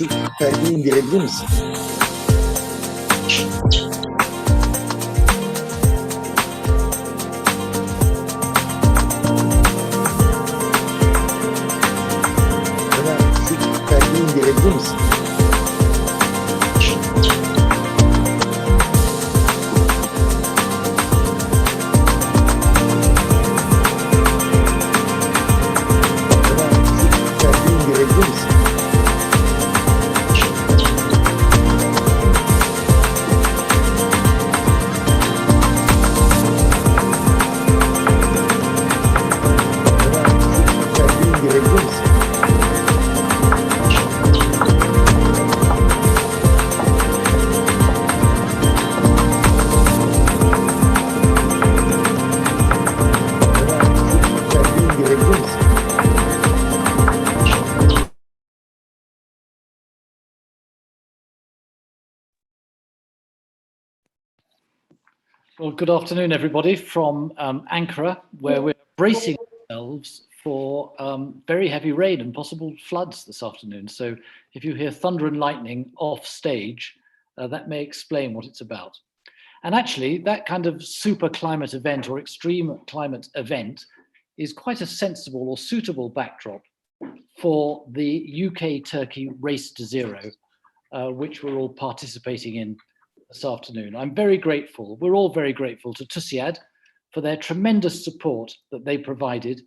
şu perdeyi indirebilir misin? Hemen şu perdeyi indirebilir misin? Well, good afternoon, everybody, from Ankara, where we're bracing ourselves for very heavy rain and possible floods this afternoon. So if you hear thunder and lightning off stage, that may explain what it's about. And actually, that kind of super climate event or extreme climate event is quite a sensible or suitable backdrop for the UK-Turkey race to zero, which we're all participating in this afternoon. I'm very grateful, we're all very grateful to TÜSİAD for their tremendous support that they provided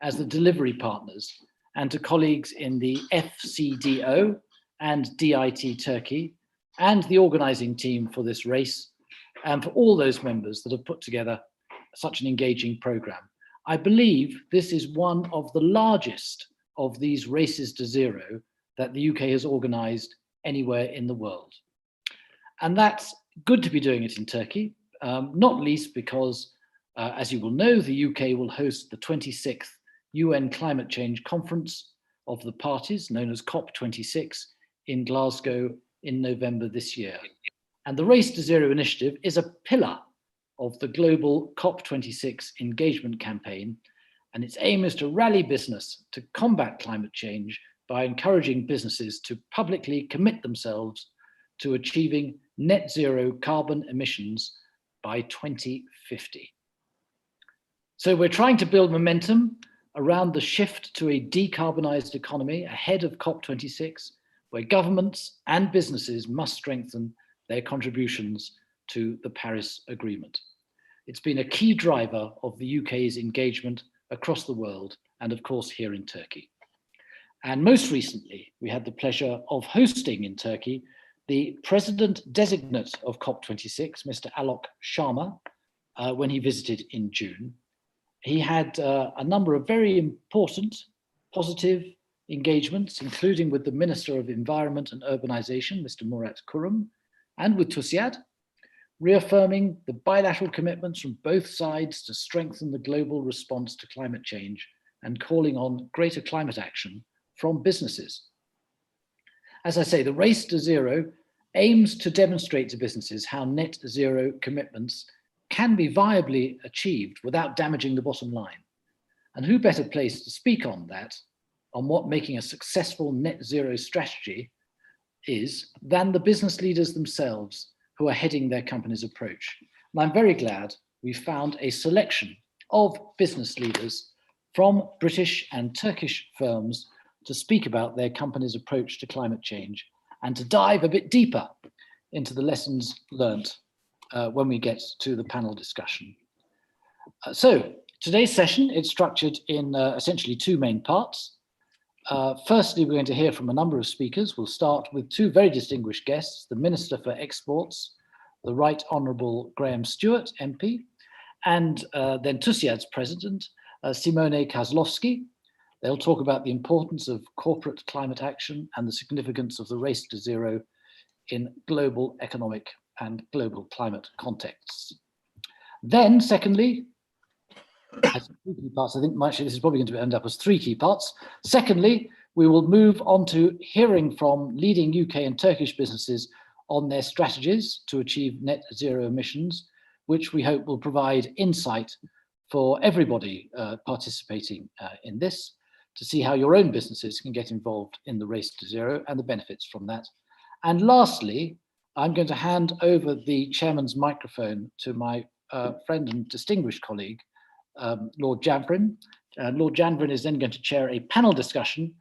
as the delivery partners, and to colleagues in the FCDO and DIT Turkey and the organizing team for this race, and for all those members that have put together such an engaging program. I believe this is one of the largest of these races to zero that the UK has organized anywhere in the world. And that's good to be doing it in Turkey, not least because, as you will know, the UK will host the 26th UN Climate Change Conference of the Parties, known as COP26, in Glasgow in November this year. And the Race to Zero initiative is a pillar of the global COP26 engagement campaign, and its aim is to rally business to combat climate change by encouraging businesses to publicly commit themselves to achieving net zero carbon emissions by 2050. So we're trying to build momentum around the shift to a decarbonized economy ahead of COP26, where governments and businesses must strengthen their contributions to the Paris Agreement. It's been a key driver of the UK's engagement across the world, and of course here in Turkey. And most recently, we had the pleasure of hosting in Turkey the President-designate of COP26, Mr. Alok Sharma, when he visited in June. He had a number of very important, positive engagements, including with the Minister of Environment and Urbanization, Mr. Murat Kurum, and with TÜSİAD, reaffirming the bilateral commitments from both sides to strengthen the global response to climate change and calling on greater climate action from businesses. As I say, the Race to Zero aims to demonstrate to businesses how net zero commitments can be viably achieved without damaging the bottom line. And who better place to speak on that, on what making a successful net zero strategy is, than the business leaders themselves who are heading their company's approach. And I'm very glad we found a selection of business leaders from British and Turkish firms to speak about their company's approach to climate change and to dive a bit deeper into the lessons learnt when we get to the panel discussion. So today's session is structured in essentially two main parts. Firstly, we're going to hear from a number of speakers. We'll start with two very distinguished guests, the Minister for Exports, the Right Honourable Graham Stewart, MP, and then TÜSİAD's President, Simone Kozłowski. They'll talk about the importance of corporate climate action and the significance of the race to zero in global economic and global climate contexts. Then, secondly, as two key parts, I think actually this is probably going to end up as three key parts. Secondly, we will move on to hearing from leading UK and Turkish businesses on their strategies to achieve net zero emissions, which we hope will provide insight for everybody participating in this. to see how your own businesses can get involved in the race to zero and the benefits from that. And lastly, I'm going to hand over the chairman's microphone to my friend and distinguished colleague, Lord Janvrin. Lord Janvrin is then going to chair a panel discussion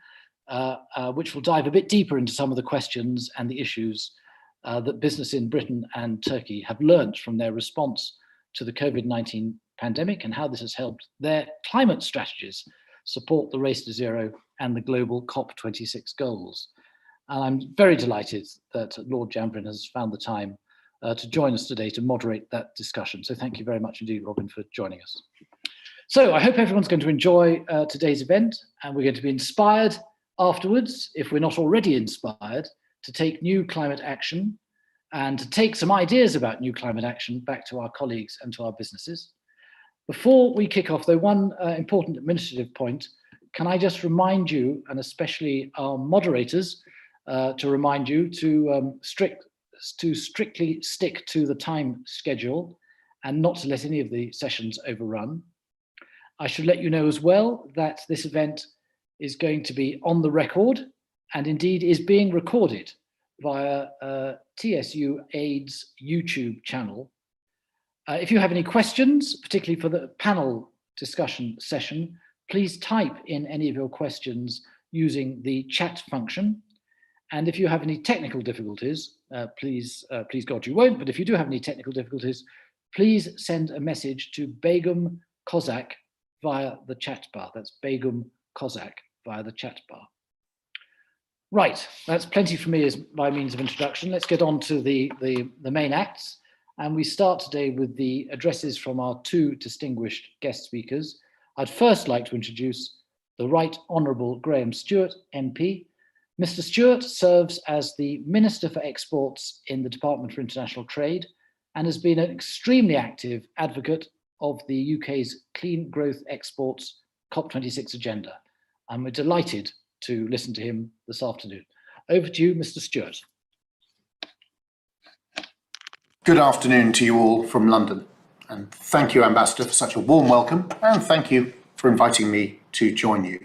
which will dive a bit deeper into some of the questions and the issues that business in Britain and Turkey have learned from their response to the COVID-19 pandemic and how this has helped their climate strategies support the race to zero and the global COP26 goals. And I'm very delighted that Lord Janvrin has found the time to join us today to moderate that discussion. So thank you very much indeed, Robin, for joining us. So I hope everyone's going to enjoy today's event, and we're going to be inspired afterwards, if we're not already inspired, to take new climate action and to take some ideas about new climate action back to our colleagues and to our businesses. Before we kick off, though, one important administrative point, can I just remind you, and especially our moderators, to remind you to strictly stick to the time schedule and not to let any of the sessions overrun. I should let you know as well that this event is going to be on the record and indeed is being recorded via TSU AID's YouTube channel. If you have any questions, particularly for the panel discussion session, please type in any of your questions using the chat function. And if you have any technical difficulties, please God you won't, but if you do have any technical difficulties, please send a message to Begum Kozak via the chat bar. That's Begum Kozak via the chat bar. Right, that's plenty for me as by means of introduction. Let's get on to the main acts. And we start today with the addresses from our two distinguished guest speakers. I'd first like to introduce the Right Honourable Graham Stewart, MP. Mr. Stewart serves as the Minister for Exports in the Department for International Trade and has been an extremely active advocate of the UK's Clean Growth Exports COP26 agenda. And we're delighted to listen to him this afternoon. Over to you, Mr. Stewart. Good afternoon to you all from London, and thank you, Ambassador, for such a warm welcome, and thank you for inviting me to join you.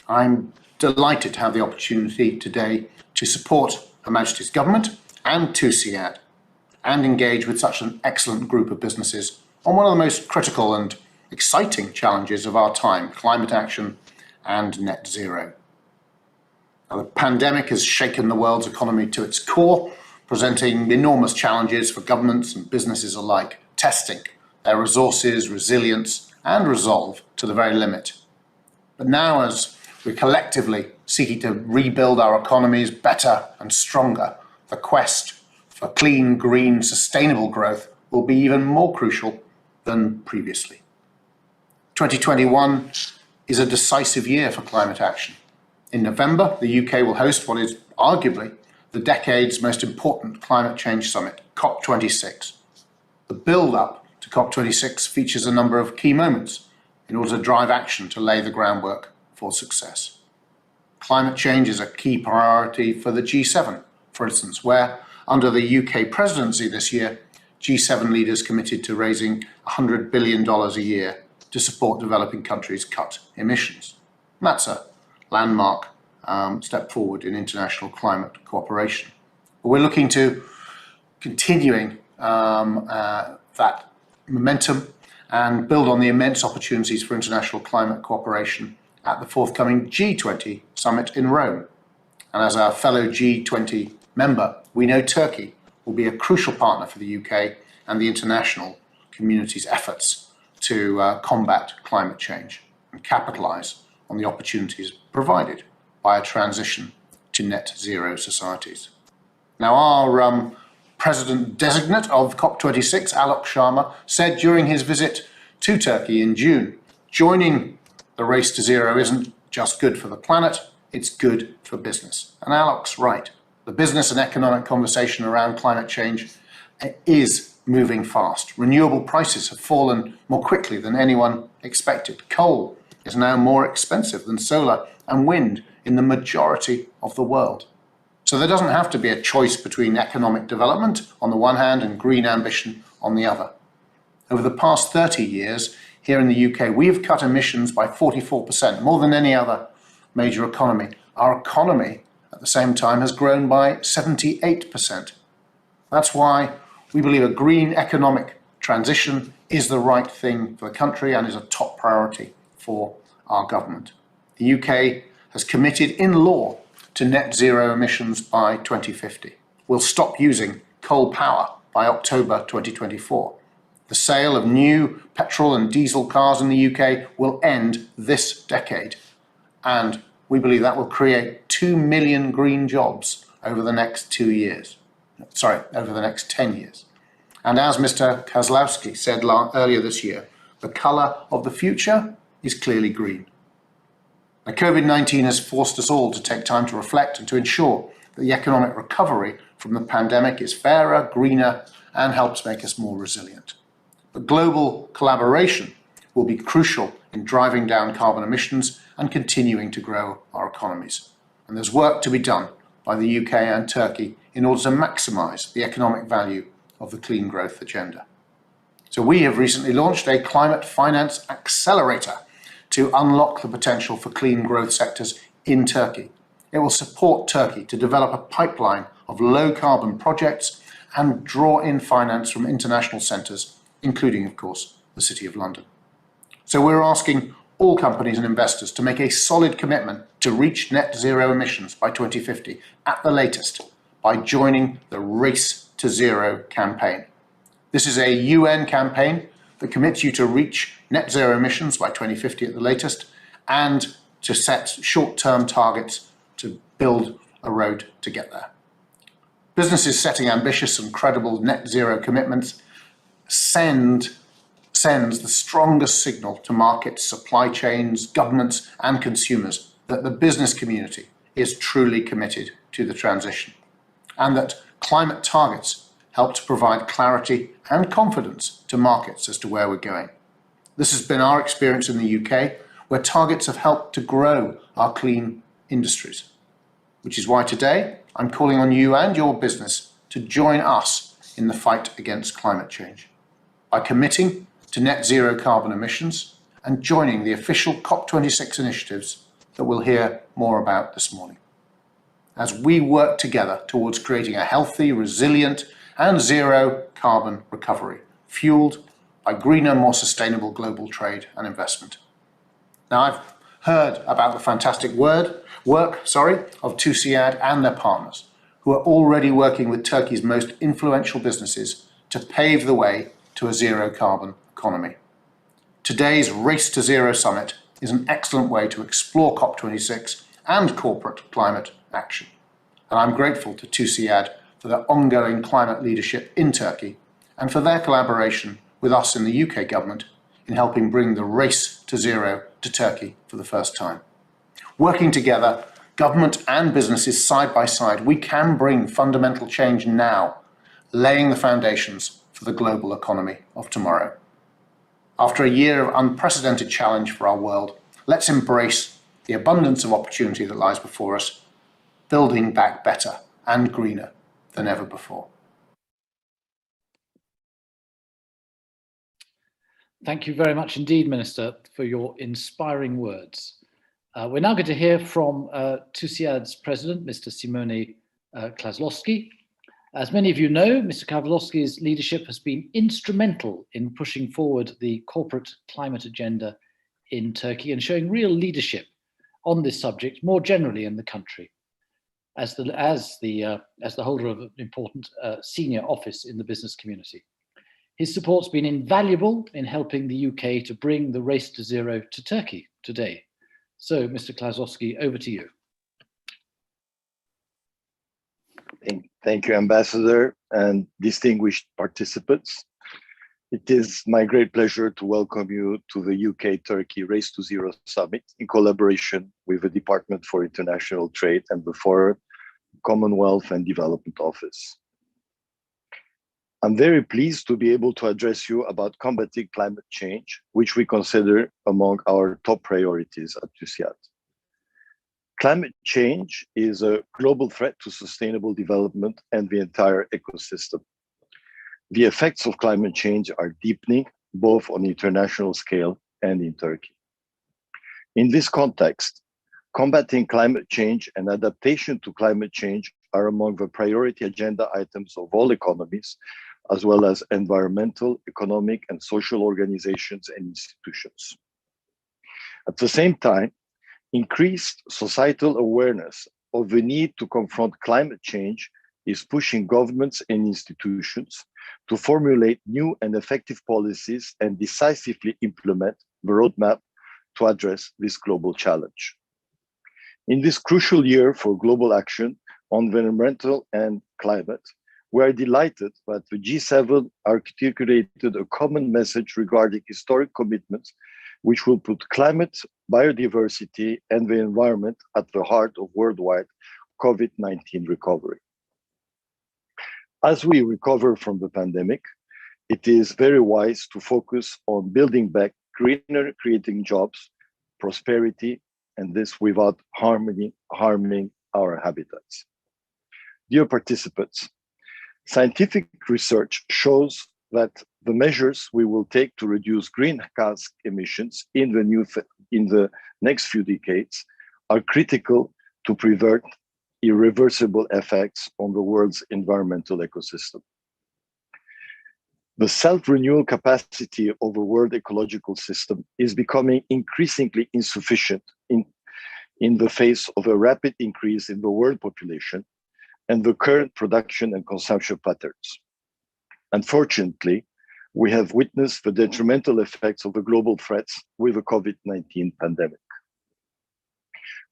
I'm delighted to have the opportunity today to support Her Majesty's Government and TÜSİAD and engage with such an excellent group of businesses on one of the most critical and exciting challenges of our time, climate action and net zero. Now, the pandemic has shaken the world's economy to its core, presenting enormous challenges for governments and businesses alike, testing their resources, resilience and resolve to the very limit. But now, as we're collectively seeking to rebuild our economies better and stronger, the quest for clean, green, sustainable growth will be even more crucial than previously. 2021 is a decisive year for climate action. In November, the UK will host what is arguably the decade's most important climate change summit, COP26. The build-up to COP26 features a number of key moments in order to drive action to lay the groundwork for success. Climate change is a key priority for the G7, for instance, where, under the UK presidency this year, G7 leaders committed to raising $100 billion a year to support developing countries cut emissions. And that's a landmark step forward in international climate cooperation. But we're looking to continuing that momentum and build on the immense opportunities for international climate cooperation at the forthcoming G20 summit in Rome. And as our fellow G20 member, we know Turkey will be a crucial partner for the UK and the international community's efforts to combat climate change and capitalise on the opportunities provided by a transition to net zero societies. Now, our President-designate of COP26, Alok Sharma, said during his visit to Turkey in June, joining the race to zero isn't just good for the planet, it's good for business. And Alok's right. The business and economic conversation around climate change is moving fast. Renewable prices have fallen more quickly than anyone expected. Coal is now more expensive than solar and wind in the majority of the world. So there doesn't have to be a choice between economic development on the one hand and green ambition on the other. Over the past 30 years, here in the UK, we have cut emissions by 44%, more than any other major economy. Our economy, at the same time, has grown by 78%. That's why we believe a green economic transition is the right thing for the country and is a top priority for our government. The UK has committed in law to net zero emissions by 2050. We'll stop using coal power by October 2024. The sale of new petrol and diesel cars in the UK will end this decade, and we believe that will create 2 million green jobs over the next 2 years. Over the next 10 years. And as Mr. Kozlowski said earlier this year, the colour of the future is clearly green. Now, COVID-19 has forced us all to take time to reflect and to ensure that the economic recovery from the pandemic is fairer, greener, and helps make us more resilient. But global collaboration will be crucial in driving down carbon emissions and continuing to grow our economies. And there's work to be done by the UK and Turkey in order to maximise the economic value of the clean growth agenda. So we have recently launched a climate finance accelerator to unlock the potential for clean growth sectors in Turkey. It will support Turkey to develop a pipeline of low carbon projects and draw in finance from international centres, including, of course, the City of London. So we're asking all companies and investors to make a solid commitment to reach net zero emissions by 2050 at the latest by joining the Race to Zero campaign. This is a UN campaign that commits you to reach net zero emissions by 2050 at the latest and to set short-term targets to build a road to get there. Businesses setting ambitious and credible net zero commitments sends the strongest signal to markets, supply chains, governments and consumers that the business community is truly committed to the transition and that climate targets help to provide clarity and confidence to markets as to where we're going. This has been our experience in the UK, where targets have helped to grow our clean industries, which is why today I'm calling on you and your business to join us in the fight against climate change by committing to net zero carbon emissions and joining the official COP26 initiatives that we'll hear more about this morning. As we work together towards creating a healthy, resilient and zero carbon recovery, fueled by greener, more sustainable global trade and investment. Now, I've heard about the fantastic work of TÜSİAD and their partners, who are already working with Turkey's most influential businesses to pave the way to a zero carbon economy. Today's Race to Zero summit is an excellent way to explore COP26 and corporate climate action. And I'm grateful to TÜSİAD for their ongoing climate leadership in Turkey and for their collaboration with us in the UK government in helping bring the Race to Zero to Turkey for the first time. Working together, government and businesses side by side, we can bring fundamental change now, laying the foundations for the global economy of tomorrow. After a year of unprecedented challenge for our world, let's embrace the abundance of opportunity that lies before us, building back better and greener than ever before. Thank you very much indeed, Minister, for your inspiring words. We're now going to hear from TÜSİAD's President, Mr. Simone Kozlowski. As many of you know, Mr. Kozlowski's leadership has been instrumental in pushing forward the corporate climate agenda in Turkey and showing real leadership on this subject more generally in the country. As the holder of an important senior office in the business community. His support's been invaluable in helping the UK to bring the Race to Zero to Turkey today. So, Mr. Kozlowski, over to you. Thank you, Ambassador and distinguished participants. It is my great pleasure to welcome you to the UK-Turkey Race to Zero Summit in collaboration with the Department for International Trade and the Foreign, Commonwealth and Development Office. I'm very pleased to be able to address you about combating climate change, which we consider among our top priorities at TÜSİAD. Climate change is a global threat to sustainable development and the entire ecosystem. The effects of climate change are deepening, both on the international scale and in Turkey. In this context, Combating climate change and adaptation to climate change are among the priority agenda items of all economies, as well as environmental, economic, and social organizations and institutions. At the same time, increased societal awareness of the need to confront climate change is pushing governments and institutions to formulate new and effective policies and decisively implement the roadmap to address this global challenge. In this crucial year for global action on environmental and climate, we are delighted that the G7 articulated a common message regarding historic commitments, which will put climate, biodiversity, and the environment at the heart of worldwide COVID-19 recovery. As we recover from the pandemic, it is very wise to focus on building back greener, creating jobs, prosperity, and this without harming our habitats. Dear participants, scientific research shows that the measures we will take to reduce greenhouse emissions in the next few decades are critical to prevent irreversible effects on the world's environmental ecosystem. The self-renewal capacity of the world ecological system is becoming increasingly insufficient in the face of a rapid increase in the world population and the current production and consumption patterns. Unfortunately, we have witnessed the detrimental effects of the global threats with the COVID-19 pandemic.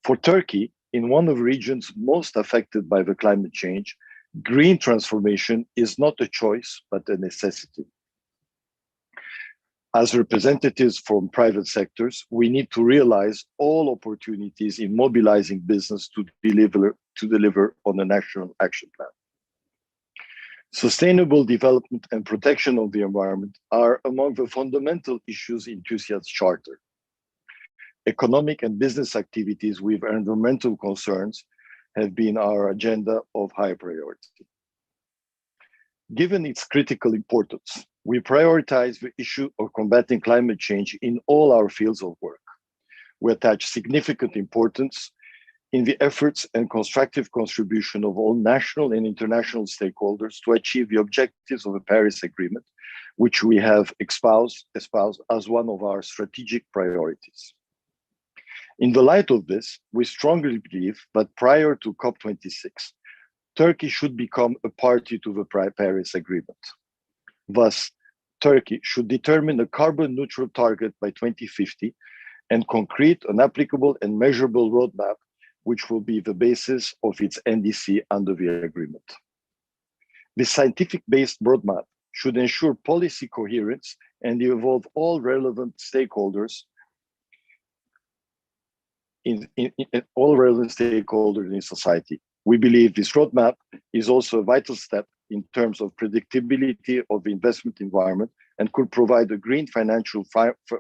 For Turkey, in one of the regions most affected by the climate change, green transformation is not a choice, but a necessity. As representatives from private sectors, we need to realize all opportunities in mobilizing business to deliver on a national action plan. Sustainable development and protection of the environment are among the fundamental issues in TÜSİAD's charter. Economic and business activities with environmental concerns have been our agenda of high priority. Given its critical importance, we prioritize the issue of combating climate change in all our fields of work. We attach significant importance in the efforts and constructive contribution of all national and international stakeholders to achieve the objectives of the Paris Agreement, which we have espoused as one of our strategic priorities. In the light of this, we strongly believe that prior to COP26, Turkey should become a party to the Paris Agreement. Thus, Turkey should determine a carbon neutral target by 2050 and concrete an applicable and measurable roadmap, which will be the basis of its NDC under the agreement. This scientific-based roadmap should ensure policy coherence and involve all relevant stakeholders in society. We believe this roadmap is also a vital step in terms of predictability of the investment environment and could provide a green financial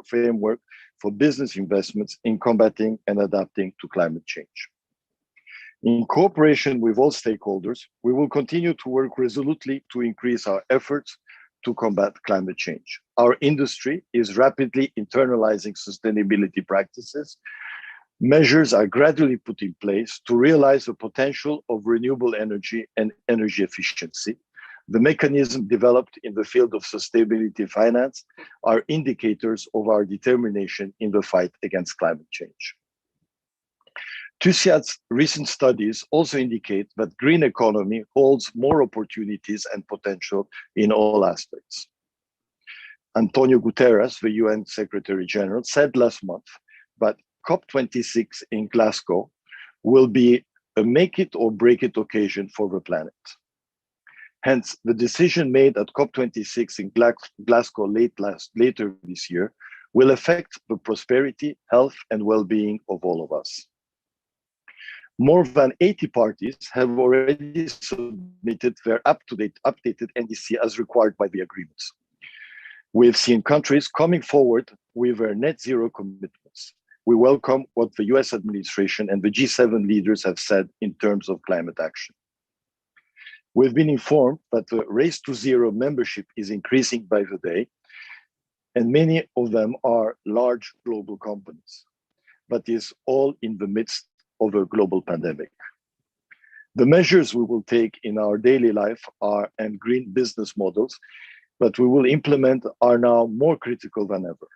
framework for business investments in combating and adapting to climate change. In cooperation with all stakeholders, we will continue to work resolutely to increase our efforts to combat climate change. Our industry is rapidly internalizing sustainability practices. Measures are gradually put in place to realize the potential of renewable energy and energy efficiency. The mechanism developed in the field of sustainability finance are indicators of our determination in the fight against climate change. TÜSİAD's recent studies also indicate that green economy holds more opportunities and potential in all aspects. Antonio Guterres, the UN Secretary General, said last month that COP26 in Glasgow will be a make it or break it occasion for the planet. Hence, the decision made at COP26 in Glasgow later this year will affect the prosperity, health, and well-being of all of us. More than 80 parties have already submitted their up-to-date updated NDC as required by the agreements. We've seen countries coming forward with their net zero commitments. We welcome what the US administration and the G7 leaders have said in terms of climate action. We've been informed that the Race to Zero membership is increasing by the day, and many of them are large global companies. But is all in the midst of a global pandemic. The measures we will take in our daily life and green business models, but we will implement are now more critical than ever.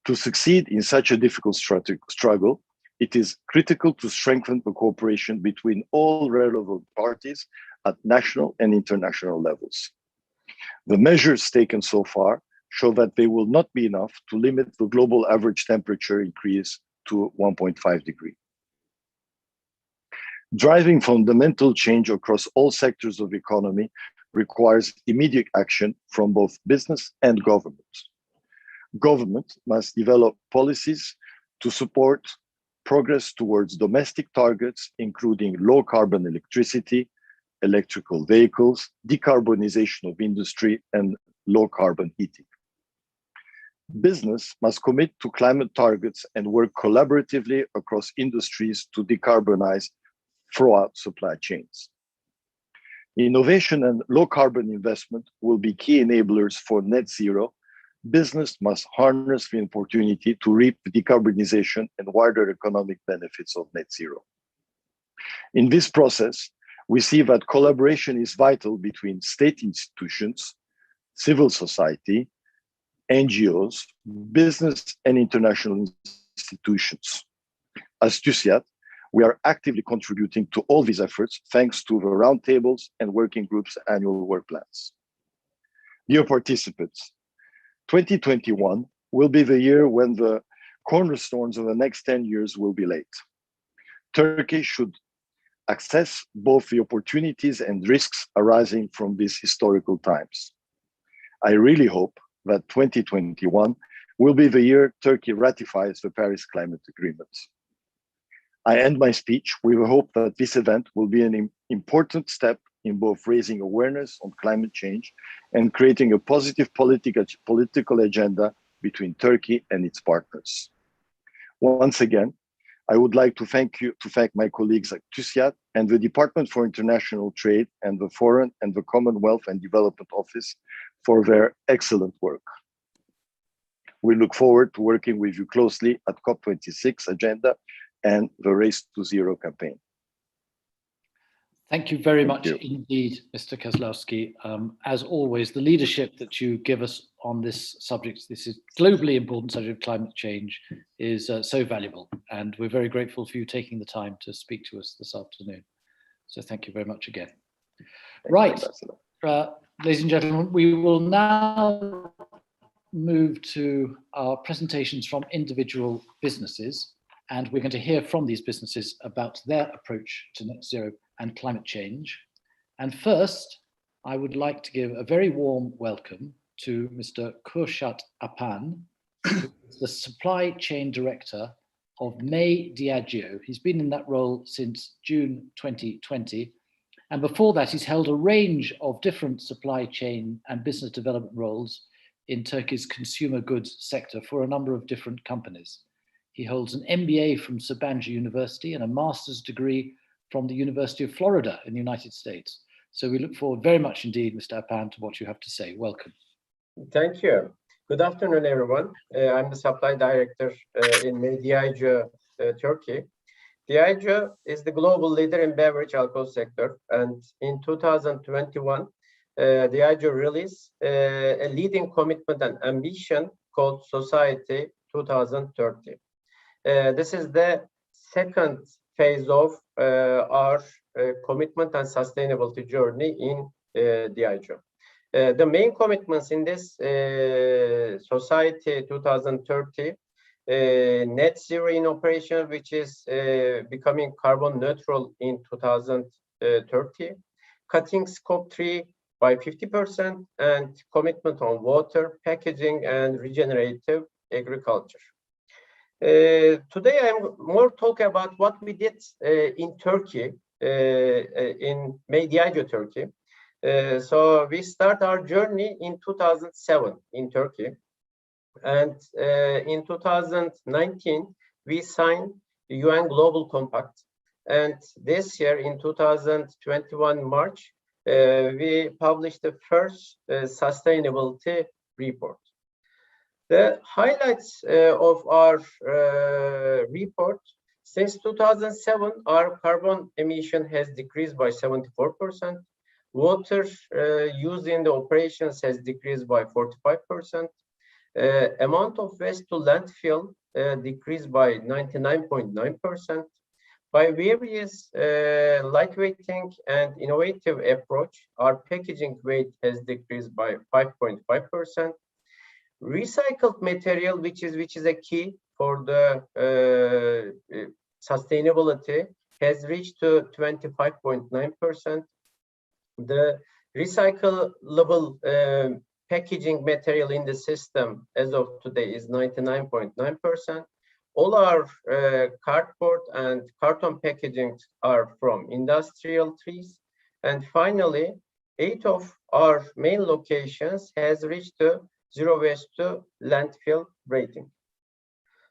To succeed in such a difficult struggle, it is critical to strengthen the cooperation between all relevant parties at national and international levels. The measures taken so far show that they will not be enough to limit the global average temperature increase to 1.5 degrees. Driving fundamental change across all sectors of the economy requires immediate action from both business and government. Government must develop policies to support progress towards domestic targets, including low carbon electricity, electrical vehicles, decarbonization of industry, and low carbon heating. Business must commit to climate targets and work collaboratively across industries to decarbonize throughout supply chains. Innovation and low carbon investment will be key enablers for net zero. Business must harness the opportunity to reap the decarbonization and wider economic benefits of net zero. In this process, we see that collaboration is vital between state institutions, civil society, NGOs, business and international institutions. As TÜSİAD, we are actively contributing to all these efforts thanks to the roundtables and working groups' annual work plans. Dear participants, 2021 will be the year when the cornerstones of the next 10 years will be laid. Turkey should assess both the opportunities and risks arising from these historical times. I really hope that 2021 will be the year Turkey ratifies the Paris Climate Agreement. I end my speech with the hope that this event will be an important step in both raising awareness on climate change and creating a positive political agenda between Turkey and its partners. Once again, I would like to thank my colleagues at TÜSİAD and the Department for International Trade and the Foreign and the Commonwealth and Development Office for their excellent work. We look forward to working with you closely at COP26 agenda and the Race to Zero campaign. Thank you very much indeed, Mr. Kozlowski. As always, the leadership that you give us on this subject, this is globally important subject of climate change, is so valuable. And we're very grateful for you taking the time to speak to us this afternoon. So thank you very much again. Right, ladies and gentlemen, we will now move to our presentations from individual businesses. And we're going to hear from these businesses about their approach to net zero and climate change. And first, I would like to give a very warm welcome to Mr. Kürşat Apan, who is the Supply Chain Director of May Diageo. He's been in that role since June 2020. And before that, he's held a range of different supply chain and business development roles in Turkey's consumer goods sector for a number of different companies. He holds an MBA from Sabancı University and a master's degree from the University of Florida in the United States. So we look forward very much indeed, Mr. Apan, to what you have to say. Welcome. Thank you. Good afternoon, everyone. I'm the supply director in Diageo, Turkey. Diageo is the global leader in beverage alcohol sector, and in 2021, Diageo released a leading commitment and ambition called Society 2030. This is the second phase of our commitment and sustainability journey in Diageo. The main commitments in this Society 2030, net zero in operation, which is becoming carbon neutral in 2030, cutting scope 3 by 50%, and commitment on water, packaging, and regenerative agriculture. Today, I'm more talking about what we did in Turkey, in May Diageo, Turkey. So we start our journey in 2007 in Turkey. And in 2019, we signed the UN Global Compact. And this year, in 2021 March, we published the first sustainability report. The highlights of our report Since 2007, our carbon emission has decreased by 74%. Water used in the operations has decreased by 45%. Amount of waste to landfill decreased by 99.9%. By various lightweighting and innovative approach, our packaging weight has decreased by 5.5%. Recycled material, which is a key for the sustainability, has reached to 25.9%. The recyclable packaging material in the system as of today is 99.9%. All our cardboard and carton packaging are from industrial trees. And finally, 8 of our main locations has reached the zero waste to landfill rating.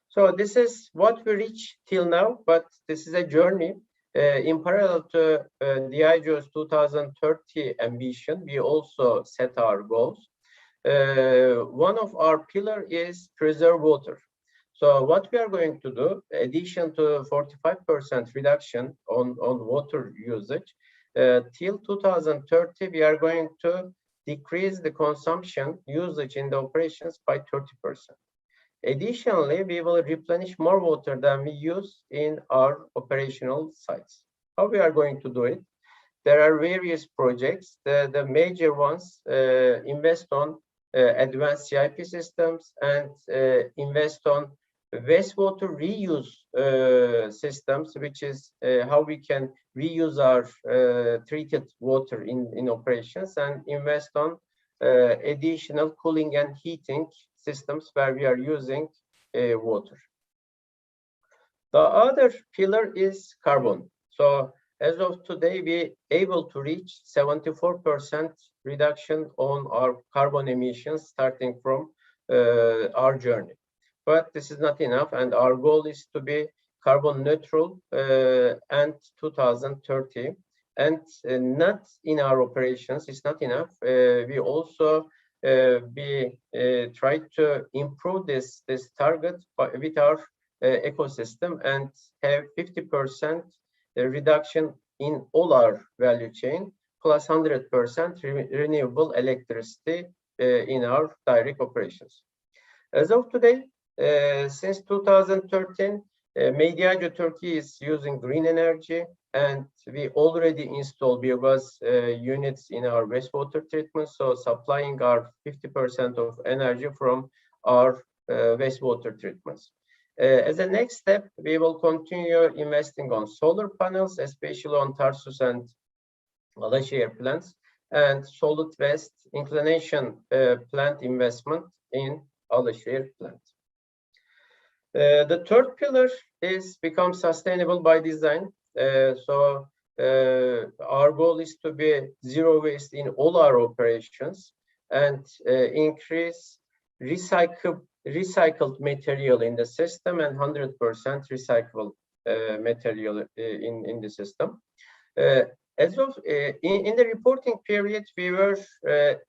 So this is what we reached till now, but this is a journey. In parallel to Diageo's 2030 ambition, we also set our goals. One of our pillars is preserve water. So what we are going to do, in addition to 45% reduction on water usage, till 2030, we are going to decrease the consumption usage in the operations by 30%. Additionally, we will replenish more water than we use in our operational sites. How we are going to do it? There are various projects. The major ones invest on advanced CIP systems and invest on wastewater reuse systems, which is how we can reuse our treated water in operations, and invest on additional cooling and heating systems where we are using water. The other pillar is carbon. So as of today, we able to reach 74% reduction on our carbon emissions starting from our journey. But this is not enough, and our goal is to be carbon neutral and 2030. And not in our operations, it's not enough. We also try to improve this target with our ecosystem and have 50% reduction in all our value chain, plus 100% renewable electricity in our direct operations. As of today, since 2013, Diageo Turkey is using green energy, and we already installed biogas units in our wastewater treatment, so supplying our 50% of energy from our wastewater treatments. As a next step, we will continue investing on solar panels, especially on Tarsus and Alaşehir plants, and solid waste inclination plant investment in Alaşehir plant. The third pillar is become sustainable by design. So our goal is to be zero waste in all our operations and increase recycled material in the system and 100% recyclable material in the system. As of in the reporting period, we were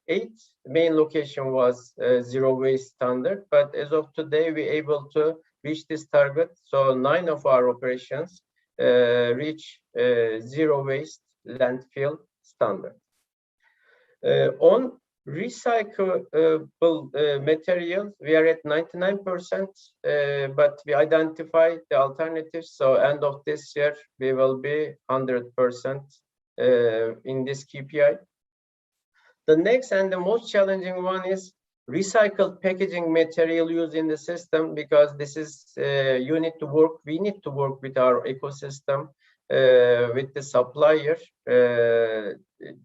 8 main location was zero waste standard, but as of today, we able to reach this target. So 9 of our operations reach zero waste landfill standard. On recyclable materials, we are at 99%, but we identified the alternatives. So end of this year, we will be 100% in this KPI. The next and the most challenging one is recycled packaging material used in the system, because this is we need to work with our ecosystem, with the supplier.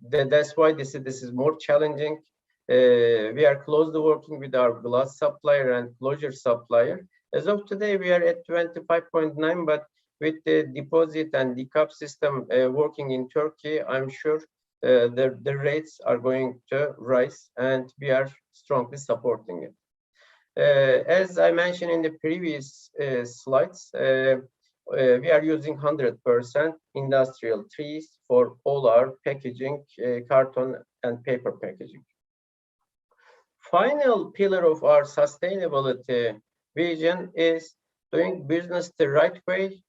That's why this is more challenging. We are closely working with our glass supplier and closure supplier. As of today, we are at 25.9, but with the deposit and decap system working in Turkey, I'm sure the rates are going to rise, and we are strongly supporting it. As I mentioned in the previous slides, we are using 100% industrial trees for all our packaging, carton and paper packaging. Final pillar of our sustainability vision is doing business the right way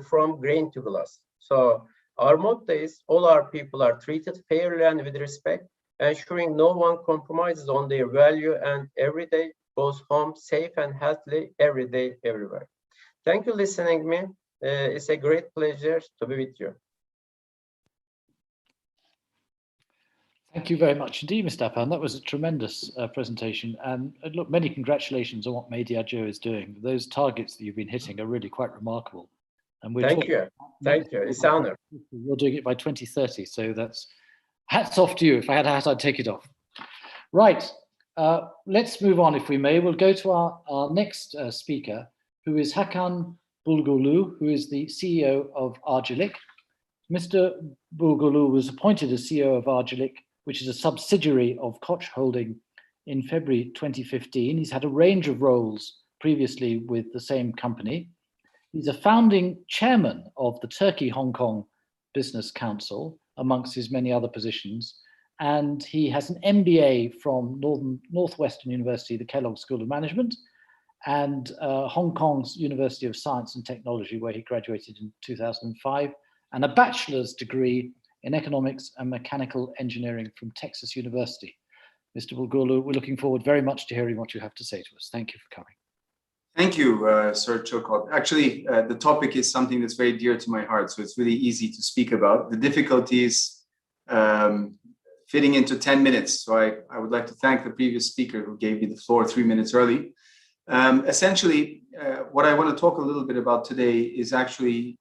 from grain to glass. So our motto is all our people are treated fairly and with respect, ensuring no one compromises on their value and every day goes home safe and healthy every day, everywhere. Thank you for listening me. It's a great pleasure to be with you. Thank you very much indeed, Mr. Apan. That was a tremendous presentation. And look, many congratulations on what Mediajo is doing. Those targets that you've been hitting are really quite remarkable. And we're Thank you. Thank you. It's an honor. You're doing it by 2030. So that's hats off to you. If I had a hat, I'd take it off. Right. Let's move on, if we may. We'll go to our next speaker, who is Hakan Bulgulu, who is the CEO of Arçelik. Mr. Bulgulu was appointed as CEO of Arçelik, which is a subsidiary of Koç Holding, in February 2015. He's had a range of roles previously with the same company. He's a founding chairman of the Turkey-Hong Kong Business Council, amongst his many other positions. And he has an MBA from Northwestern University, the Kellogg School of Management, and Hong Kong's University of Science and Technology, where he graduated in 2005, and a bachelor's degree in economics and mechanical engineering from Texas University. Mr. Bulgulu, we're looking forward very much to hearing what you have to say to us. Thank you for coming. Thank you, Sir Çokot. Actually, the topic is something that's very dear to my heart, so it's really easy to speak about. The difficulties fitting into 10 minutes. So I would like to thank the previous speaker who gave me the floor 3 minutes early. Essentially, what I want to talk a little bit about today is actually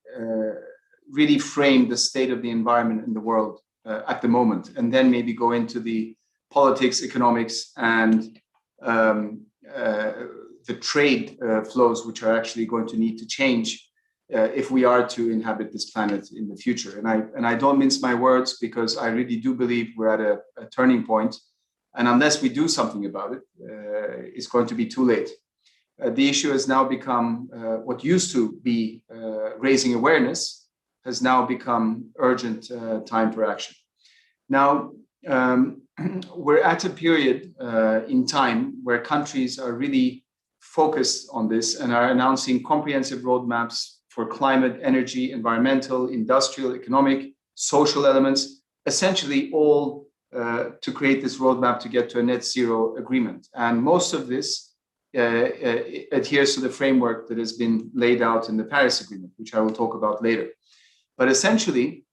really frame the state of the environment in the world at the moment, and then maybe go into the politics, economics, and the trade flows, which are actually going to need to change if we are to inhabit this planet in the future. And I don't mince my words, because I really do believe we're at a turning point, and unless we do something about it, it's going to be too late. The issue has now become what used to be raising awareness has now become urgent time for action. Now, we're at a period in time where countries are really focused on this and are announcing comprehensive roadmaps for climate, energy, environmental, industrial, economic, social elements, essentially all to create this roadmap to get to a net zero agreement. And most of this adheres to the framework that has been laid out in the Paris Agreement, which I will talk about later. But essentially,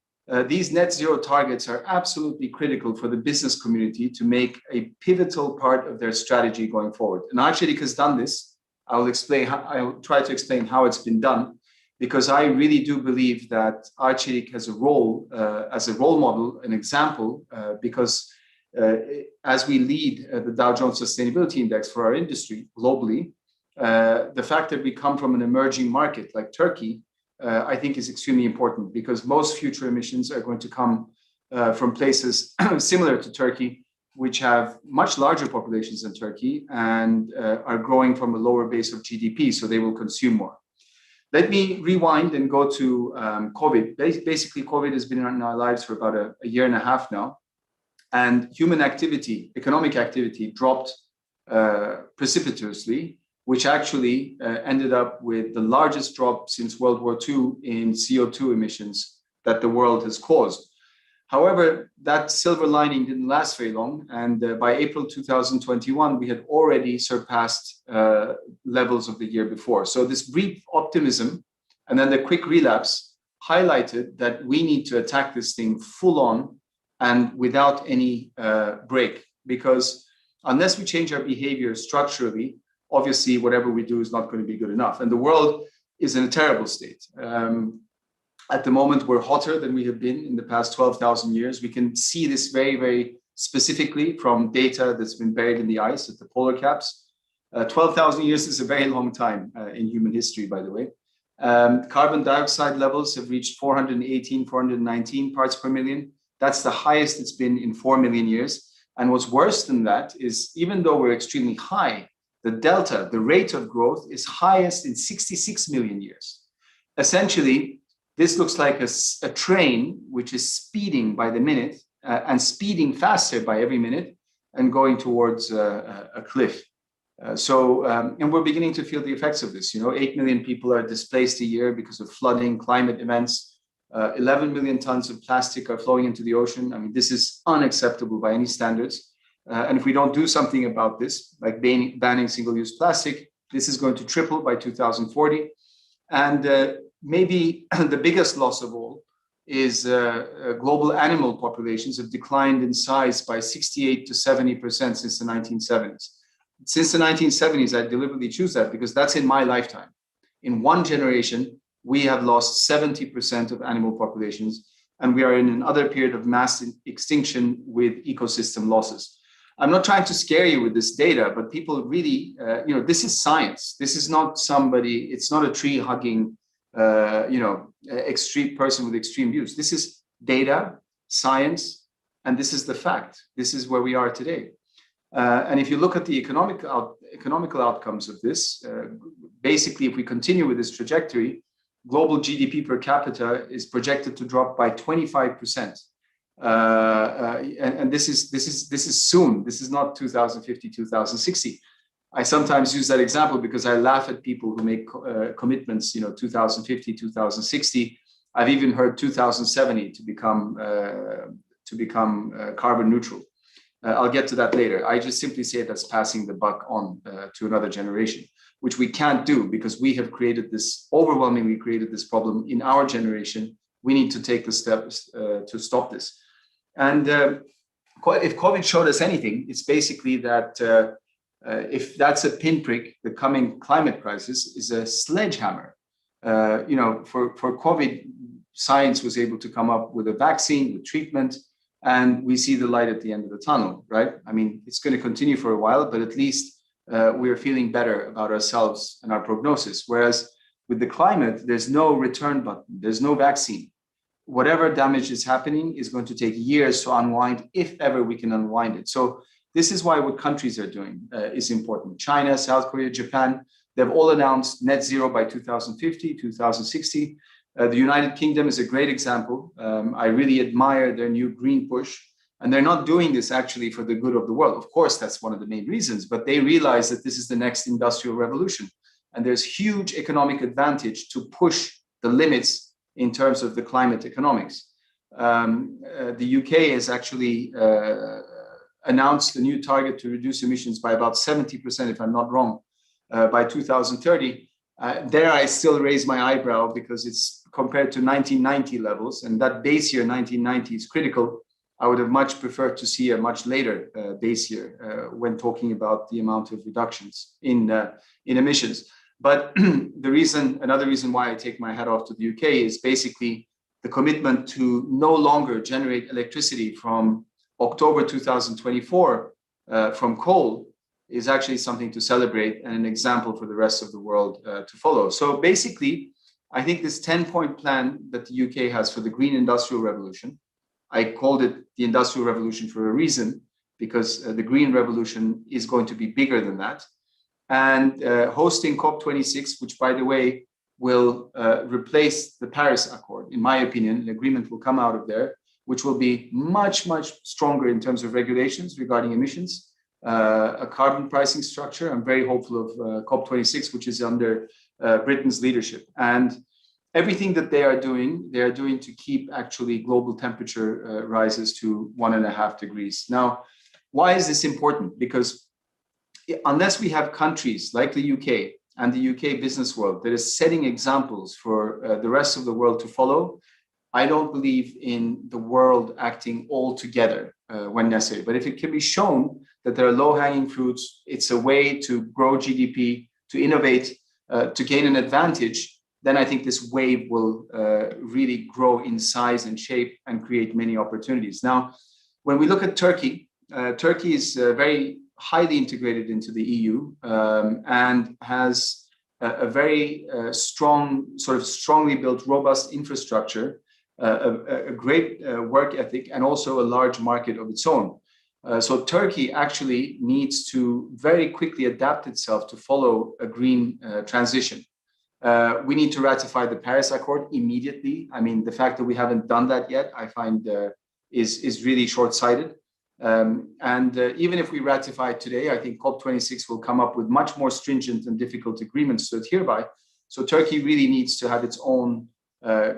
these net zero targets are absolutely critical for the business community to make a pivotal part of their strategy going forward. And Arçelik has done this. I'll try to explain how it's been done, because I really do believe that Arçelik has a role as a role model, an example, because as we lead the Dow Jones Sustainability Index for our industry globally, the fact that we come from an emerging market like Turkey, I think is extremely important, because most future emissions are going to come from places similar to Turkey, which have much larger populations than Turkey and are growing from a lower base of GDP, so they will consume more. Let me rewind and go to COVID. Basically, COVID has been in our lives for about a year and a half now, and human activity, economic activity dropped precipitously, which actually ended up with the largest drop since World War II in CO2 emissions that the world has caused. However, that silver lining didn't last very long, and by April 2021, we had already surpassed levels of the year before. So this brief optimism and then the quick relapse highlighted that we need to attack this thing full on and without any break, because unless we change our behavior structurally, obviously whatever we do is not going to be good enough. And the world is in a terrible state. At the moment, we're hotter than we have been in the past 12,000 years. We can see this very, very specifically from data that's been buried in the ice at the polar caps. 12,000 years is a very long time in human history, by the way. Carbon dioxide levels have reached 418, 419 parts per million. That's the highest it's been in 4 million years. And what's worse than that is, even though we're extremely high, the delta, the rate of growth, is highest in 66 million years. Essentially, this looks like a train which is speeding by the minute and speeding faster by every minute and going towards a cliff. And we're beginning to feel the effects of this. 8 million people are displaced a year because of flooding, climate events. 11 million tons of plastic are flowing into the ocean. I mean, this is unacceptable by any standards. And if we don't do something about this, like banning single-use plastic, this is going to triple by 2040. And maybe the biggest loss of all is global animal populations have declined in size by 68 to 70% since the 1970s. Since the 1970s, I deliberately choose that because that's in my lifetime. In one generation, we have lost 70% of animal populations, and we are in another period of mass extinction with ecosystem losses. I'm not trying to scare you with this data, but people really, this is science. This is not somebody, it's not a tree hugging, extreme person with extreme views. This is data, science, and this is the fact. This is where we are today. And if you look at the economical outcomes of this, basically, if we continue with this trajectory, global GDP per capita is projected to drop by 25%. And this is soon. This is not 2050, 2060. I sometimes use that example because I laugh at people who make commitments, 2050, 2060. I've even heard 2070 to become carbon neutral. I'll get to that later. I just simply say that's passing the buck on to another generation, which we can't do because we have overwhelmingly created this problem in our generation. We need to take the steps to stop this. And if COVID showed us anything, it's basically that if that's a pinprick, the coming climate crisis is a sledgehammer. For COVID, science was able to come up with a vaccine, with treatment, and we see the light at the end of the tunnel, right? I mean, it's going to continue for a while, but at least we're feeling better about ourselves and our prognosis. Whereas with the climate, there's no return button, there's no vaccine. Whatever damage is happening is going to take years to unwind, if ever we can unwind it. So this is why what countries are doing is important. China, South Korea, Japan, they've all announced net zero by 2050, 2060. The United Kingdom is a great example. I really admire their new green push. And they're not doing this actually for the good of the world. Of course, that's one of the main reasons, but they realize that this is the next industrial revolution. And there's huge economic advantage to push the limits in terms of the climate economics. The UK has actually announced a new target to reduce emissions by about 70%, if I'm not wrong, by 2030. There I still raise my eyebrow because it's compared to 1990 levels, and that base year 1990 is critical. I would have much preferred to see a much later base year when talking about the amount of reductions in emissions. But another reason why I take my hat off to the UK is basically the commitment to no longer generate electricity from October 2024 from coal is actually something to celebrate and an example for the rest of the world to follow. So basically, I think this 10-point plan that the UK has for the green industrial revolution, I called it the industrial revolution for a reason, because the green revolution is going to be bigger than that. And hosting COP26, which by the way, will replace the Paris Accord. In my opinion, an agreement will come out of there, which will be much, much stronger in terms of regulations regarding emissions, a carbon pricing structure. I'm very hopeful of COP26, which is under Britain's leadership. And everything that they are doing to keep actually global temperature rises to 1.5 degrees. Now, why is this important? Because unless we have countries like the UK and the UK business world that is setting examples for the rest of the world to follow, I don't believe in the world acting all together when necessary. But if it can be shown that there are low-hanging fruits, it's a way to grow GDP, to innovate, to gain an advantage, then I think this wave will really grow in size and shape and create many opportunities. Now, when we look at Turkey, Turkey is very highly integrated into the EU and has a very strongly built, robust infrastructure, a great work ethic, and also a large market of its own. So Turkey actually needs to very quickly adapt itself to follow a green transition. We need to ratify the Paris Accord immediately. I mean, the fact that we haven't done that yet, I find is really short-sighted. Even if we ratify today, I think COP26 will come up with much more stringent and difficult agreements to adhere by. So Turkey really needs to have its own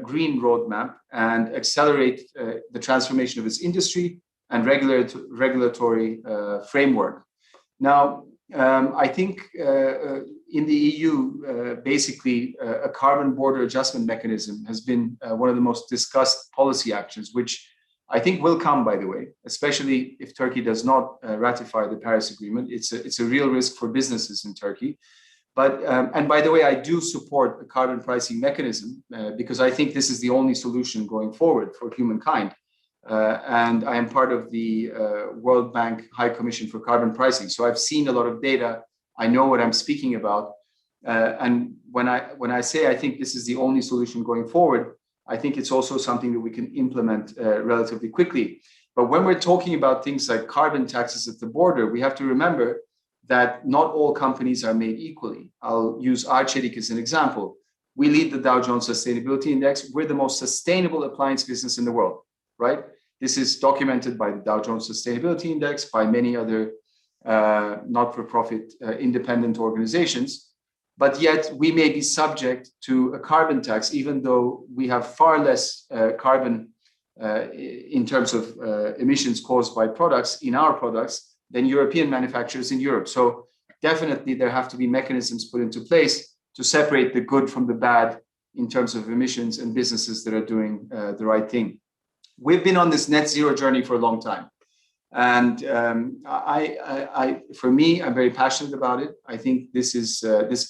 green roadmap and accelerate the transformation of its industry and regulatory framework. Now, I think in the EU, basically, a carbon border adjustment mechanism has been one of the most discussed policy actions, which I think will come, by the way, especially if Turkey does not ratify the Paris Agreement. It's a real risk for businesses in Turkey. But, and by the way, I do support a carbon pricing mechanism because I think this is the only solution going forward for humankind. And I am part of the World Bank High Commission for Carbon Pricing. So I've seen a lot of data. I know what I'm speaking about. And when I say I think this is the only solution going forward, I think it's also something that we can implement relatively quickly. But when we're talking about things like carbon taxes at the border, we have to remember that not all companies are made equally. I'll use Arçelik as an example. We lead the Dow Jones Sustainability Index. We're the most sustainable appliance business in the world, right? This is documented by the Dow Jones Sustainability Index, by many other not-for-profit independent organizations. But yet we may be subject to a carbon tax, even though we have far less carbon in terms of emissions caused by products in our products than European manufacturers in Europe. So definitely there have to be mechanisms put into place to separate the good from the bad in terms of emissions and businesses that are doing the right thing. We've been on this net zero journey for a long time. And for me, I'm very passionate about it. I think this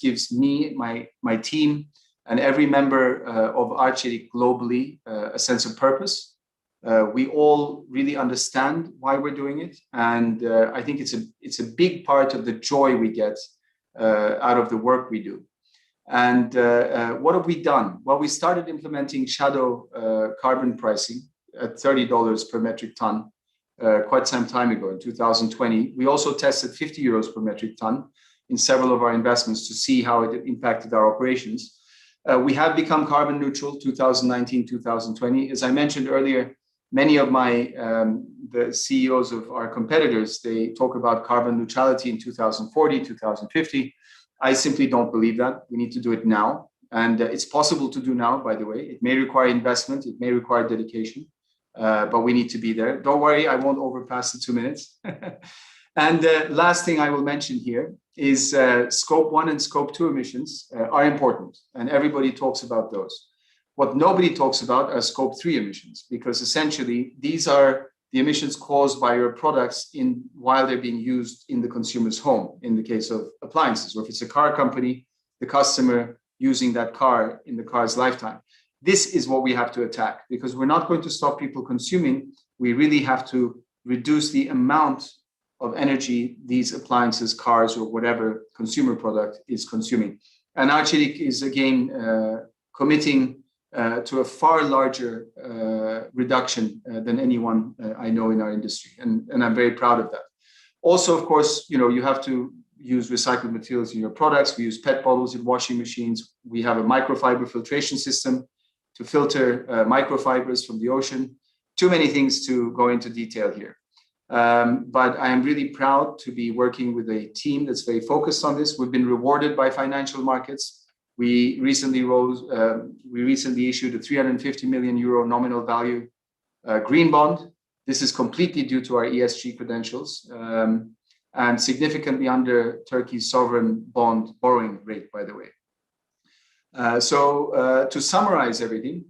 gives me, my team, and every member of Arçelik globally a sense of purpose. We all really understand why we're doing it, and I think it's a big part of the joy we get out of the work we do. And what have we done? Well, we started implementing shadow carbon pricing at $30 per metric ton quite some time ago in 2020. We also tested 50 euros per metric ton in several of our investments to see how it impacted our operations. We have become carbon neutral 2019, 2020. As I mentioned earlier, many of the CEOs of our competitors, they talk about carbon neutrality in 2040, 2050. I simply don't believe that. We need to do it now. And it's possible to do now, by the way. It may require investment, it may require dedication, but we need to be there. Don't worry, I won't overpass the 2 minutes. And the last thing I will mention here is Scope 1 and Scope 2 emissions are important, and everybody talks about those. What nobody talks about are Scope 3 emissions, because essentially these are the emissions caused by your products while they're being used in the consumer's home, in the case of appliances, or if it's a car company, the customer using that car in the car's lifetime. This is what we have to attack, because we're not going to stop people consuming. We really have to reduce the amount of energy these appliances, cars, or whatever consumer product is consuming. And Arçelik is again committing to a far larger reduction than anyone I know in our industry, and I'm very proud of that. Also, of course, you have to use recycled materials in your products. We use PET bottles in washing machines. We have a microfiber filtration system to filter microfibers from the ocean. Too many things to go into detail here. But I am really proud to be working with a team that's very focused on this. We've been rewarded by financial markets. We recently issued a 350 million euro nominal value green bond. This is completely due to our ESG credentials and significantly under Turkey's sovereign bond borrowing rate, by the way. So to summarize everything,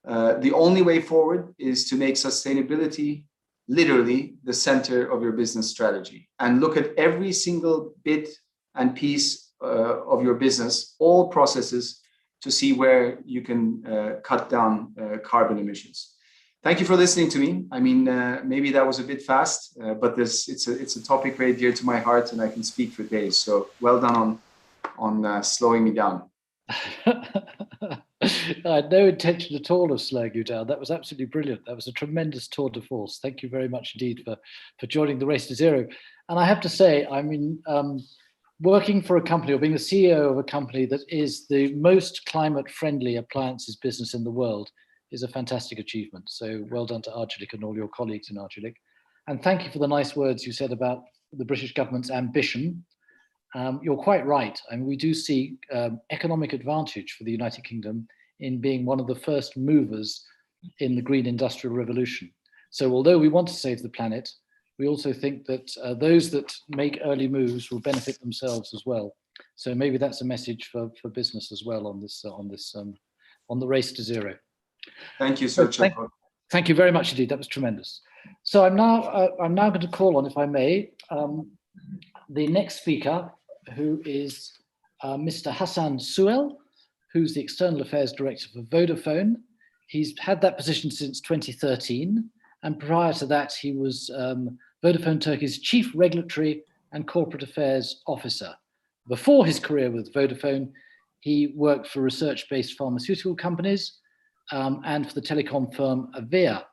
the only way forward is to make sustainability literally the center of your business strategy, and look at every single bit and piece of your business, all processes, to see where you can cut down carbon emissions. Thank you for listening to me. I mean, maybe that was a bit fast, but it's a topic very dear to my heart, and I can speak for days. So well done on slowing me down. I had no intention at all of slowing you down. That was absolutely brilliant. That was a tremendous tour de force. Thank you very much indeed for joining the Race to Zero. And I have to say, I mean, working for a company or being the CEO of a company that is the most climate-friendly appliances business in the world is a fantastic achievement. So well done to Arçelik and all your colleagues in Arçelik. And thank you for the nice words you said about the British government's ambition. You're quite right. I mean, we do see economic advantage for the United Kingdom in being one of the first movers in the green industrial revolution. So although we want to save the planet, we also think that those that make early moves will benefit themselves as well. So maybe that's a message for business as well on this on the race to zero. Thank you, Sir Chairman. Thank you very much indeed. That was tremendous. So I'm now going to call on, if I may, the next speaker, who is Mr. Hassan Suel, who's the External Affairs Director for Vodafone. He's had that position since 2013, and prior to that, he was Vodafone Turkey's Chief Regulatory and Corporate Affairs Officer. Before his career with Vodafone, he worked for research-based pharmaceutical companies and for the telecom firm Avea.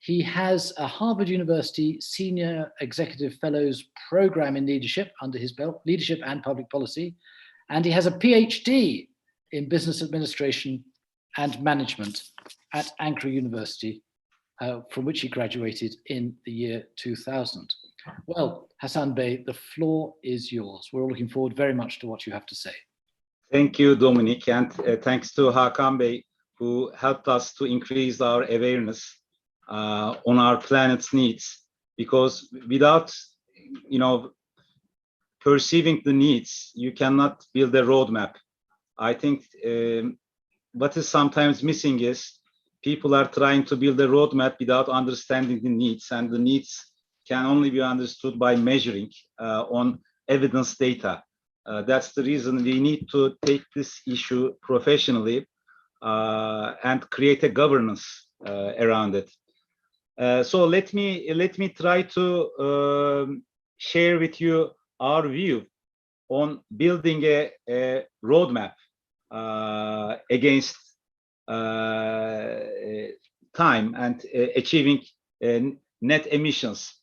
He has a Harvard University Senior Executive Fellows Program in Leadership under his belt, Leadership and Public Policy, and he has a PhD in Business Administration and Management at Ankara University, from which he graduated in the year 2000. Well, Hassan Bey, the floor is yours. We're all looking forward very much to what you have to say. Thank you, Dominic, and thanks to Hakan Bey, who helped us to increase our awareness on our planet's needs. Because without, perceiving the needs, you cannot build a roadmap. I think what is sometimes missing is people are trying to build a roadmap without understanding the needs, and the needs can only be understood by measuring on evidence data. That's the reason we need to take this issue professionally and create a governance around it. So let me try to share with you our view on building a roadmap against time and achieving net emissions.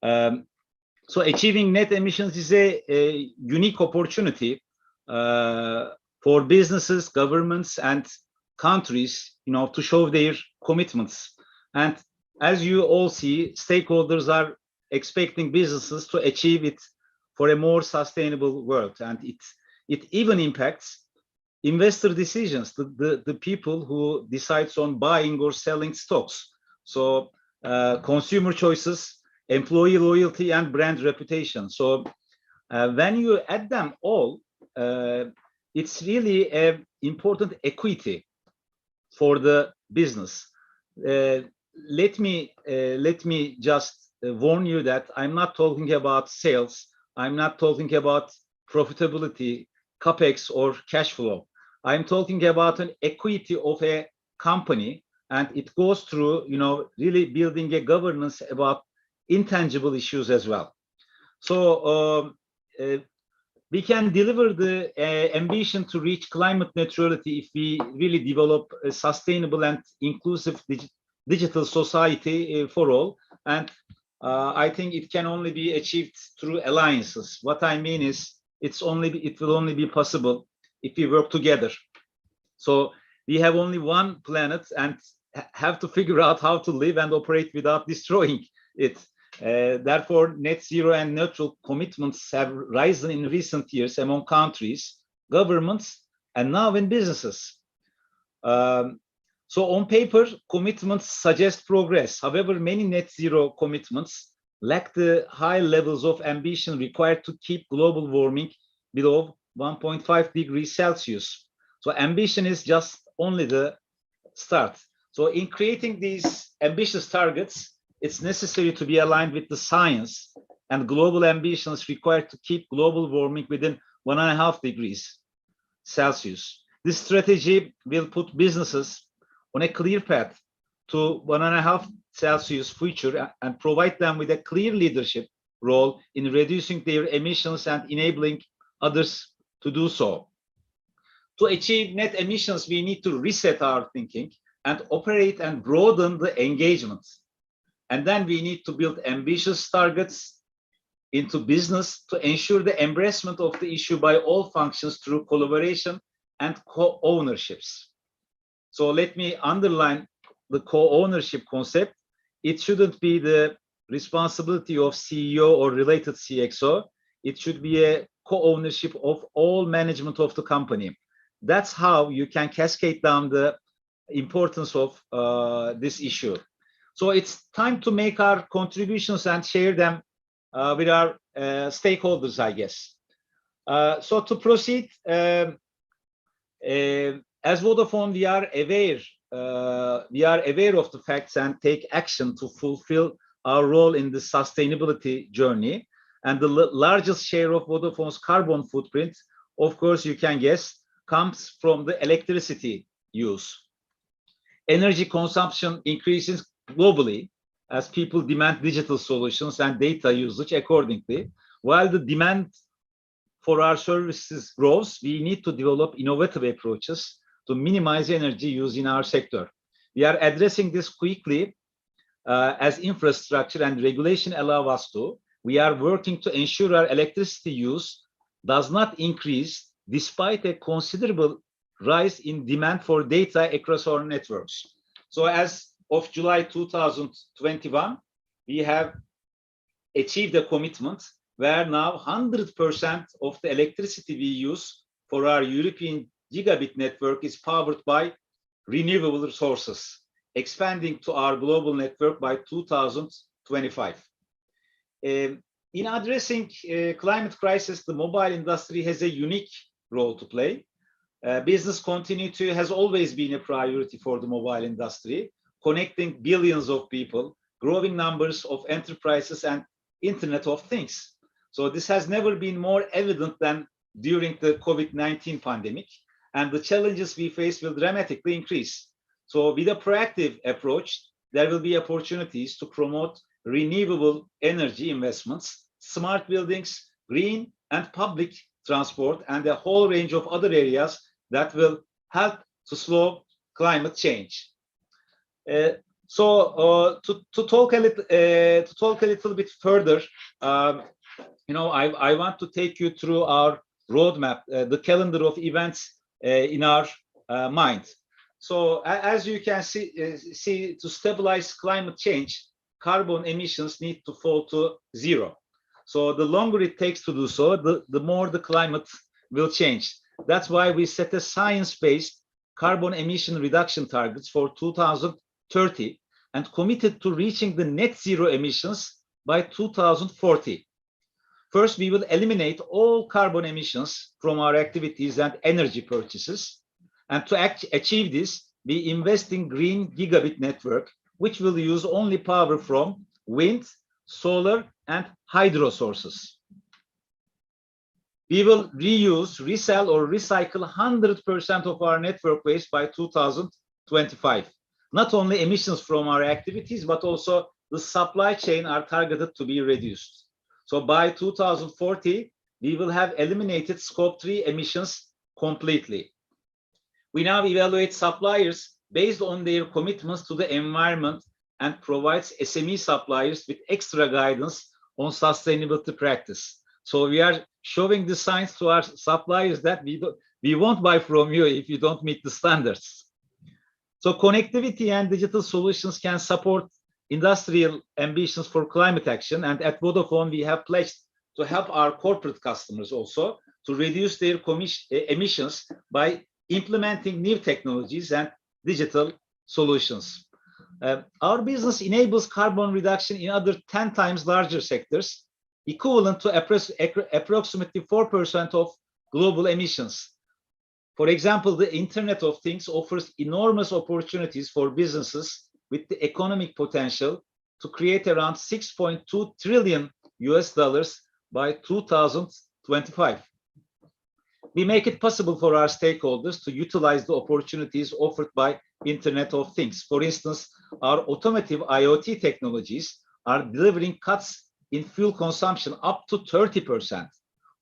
So achieving net emissions is a unique opportunity for businesses, governments, and countries, to show their commitments. And as you all see, stakeholders are expecting businesses to achieve it for a more sustainable world, and it even impacts investor decisions, the people who decides on buying or selling stocks. So consumer choices, employee loyalty, and brand reputation. So when you add them all, it's really an important equity for the business. Let me just warn you that I'm not talking about sales. I'm not talking about profitability, capex, or cash flow. I'm talking about an equity of a company, and it goes through, really building a governance about intangible issues as well. So we can deliver the ambition to reach climate neutrality if we really develop a sustainable and inclusive digital society for all. And I think it can only be achieved through alliances. What I mean is, it will only be possible if we work together. So we have only one planet and have to figure out how to live and operate without destroying it. Therefore, net zero and neutral commitments have risen in recent years among countries, governments, and now in businesses. So on paper, commitments suggest progress. However, many net zero commitments lack the high levels of ambition required to keep global warming below 1.5 degrees Celsius. So ambition is just only the start. So in creating these ambitious targets, it's necessary to be aligned with the science and global ambitions required to keep global warming within 1.5 degrees Celsius. This strategy will put businesses on a clear path to 1.5 Celsius future and provide them with a clear leadership role in reducing their emissions and enabling others to do so. To achieve net emissions, we need to reset our thinking and operate and broaden the engagement. And then we need to build ambitious targets into business to ensure the embracement of the issue by all functions through collaboration and co-ownerships. So let me underline the co-ownership concept. It shouldn't be the responsibility of CEO or related CXO. It should be a co-ownership of all management of the company. That's how you can cascade down the importance of this issue. So it's time to make our contributions and share them with our stakeholders, I guess. So to proceed, as Vodafone, we are aware of the facts and take action to fulfill our role in the sustainability journey. And the largest share of Vodafone's carbon footprint, of course, you can guess, comes from the electricity use. Energy consumption increases globally as people demand digital solutions and data usage accordingly. While the demand for our services grows, we need to develop innovative approaches to minimize energy use in our sector. We are addressing this quickly as infrastructure and regulation allow us to. We are working to ensure our electricity use does not increase despite a considerable rise in demand for data across our networks. So as of July 2021, we have achieved a commitment where now 100% of the electricity we use for our European gigabit network is powered by renewable resources, expanding to our global network by 2025. In addressing climate crisis, the mobile industry has a unique role to play. Business continuity has always been a priority for the mobile industry, connecting billions of people, growing numbers of enterprises, and Internet of Things. So this has never been more evident than during the COVID-19 pandemic, and the challenges we face will dramatically increase. So with a proactive approach, there will be opportunities to promote renewable energy investments, smart buildings, green and public transport, and a whole range of other areas that will help to slow climate change. To talk a little bit further, I want to take you through our roadmap, the calendar of events in our mind. So as you can see, to stabilize climate change, carbon emissions need to fall to zero. So the longer it takes to do so, the more the climate will change. That's why we set a science-based carbon emission reduction targets for 2030 and committed to reaching the net zero emissions by 2040. First, we will eliminate all carbon emissions from our activities and energy purchases. And to achieve this, we invest in green gigabit network, which will use only power from wind, solar, and hydro sources. We will reuse, resell, or recycle 100% of our network waste by 2025. Not only emissions from our activities, but also the supply chain are targeted to be reduced. So by 2040, we will have eliminated Scope 3 emissions completely. We now evaluate suppliers based on their commitments to the environment and provides SME suppliers with extra guidance on sustainability practice. So we are showing the signs to our suppliers that we won't buy from you if you don't meet the standards. So connectivity and digital solutions can support industrial ambitions for climate action. And at Vodafone, we have pledged to help our corporate customers also to reduce their emissions by implementing new technologies and digital solutions. Our business enables carbon reduction in other 10 times larger sectors, equivalent to approximately 4% of global emissions. For example, the Internet of Things offers enormous opportunities for businesses with the economic potential to create around $6.2 trillion by 2025. We make it possible for our stakeholders to utilize the opportunities offered by Internet of Things. For instance, our automotive IoT technologies are delivering cuts in fuel consumption up to 30%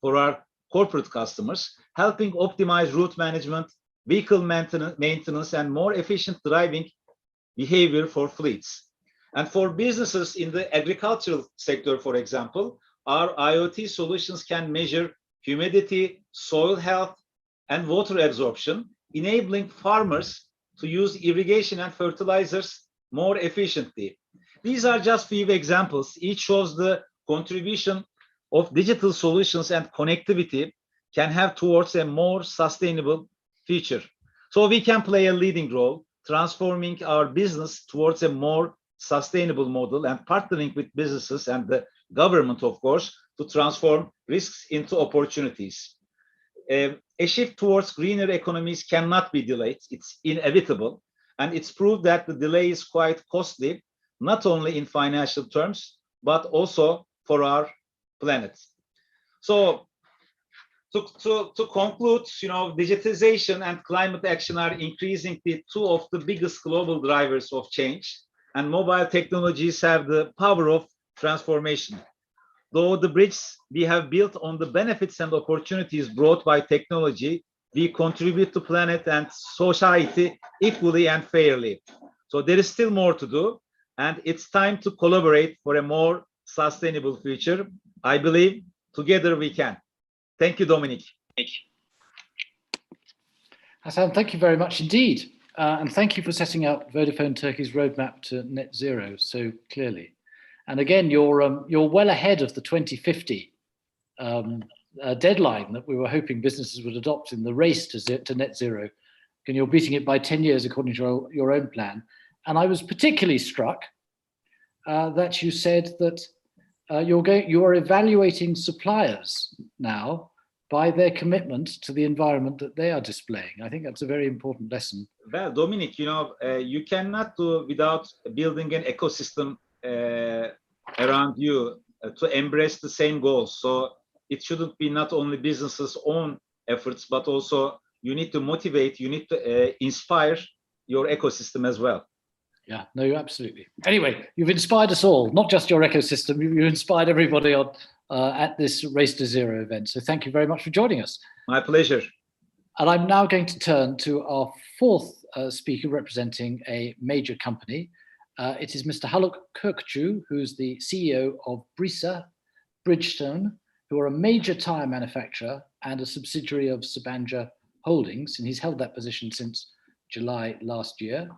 for our corporate customers, helping optimize route management, vehicle maintenance, and more efficient driving behavior for fleets. And for businesses in the agricultural sector, for example, our IoT solutions can measure humidity, soil health, and water absorption, enabling farmers to use irrigation and fertilizers more efficiently. these are just few examples. Each shows the contribution of digital solutions and connectivity can have towards a more sustainable future. So we can play a leading role, transforming our business towards a more sustainable model and partnering with businesses and the government, of course, to transform risks into opportunities. A shift towards greener economies cannot be delayed. It's inevitable. And it's proved that the delay is quite costly, not only in financial terms, but also for our planet. So to conclude, digitization and climate action are increasingly two of the biggest global drivers of change, and mobile technologies have the power of transformation. Though the bridge we have built on the benefits and opportunities brought by technology, we contribute to planet and society equally and fairly. So there is still more to do, and it's time to collaborate for a more sustainable future. I believe together we can. Thank you, Dominic. Hasan, thank you very much indeed. And thank you for setting out Vodafone Turkey's roadmap to net zero so clearly. And again, you're well ahead of the 2050 deadline that we were hoping businesses would adopt in the race to net zero. And you're beating it by 10 years according to your own plan. And I was particularly struck that you said that you are evaluating suppliers now by their commitment to the environment that they are displaying. I think that's a very important lesson. Well, Dominic, you cannot do without building an ecosystem around you to embrace the same goals. So it shouldn't be not only businesses' own efforts, but also you need to motivate, you need to inspire your ecosystem as well. Yeah, no, absolutely. Anyway, you've inspired us all, not just your ecosystem, you inspired everybody on at this Race to Zero event. So thank you very much for joining us. My pleasure. And I'm now going to turn to our fourth speaker representing a major company. It is Mr. Haluk, who's the CEO of Brisa Bridgestone, who are a major tire manufacturer and a subsidiary of Sabancı Holdings, and he's held that position since July last year.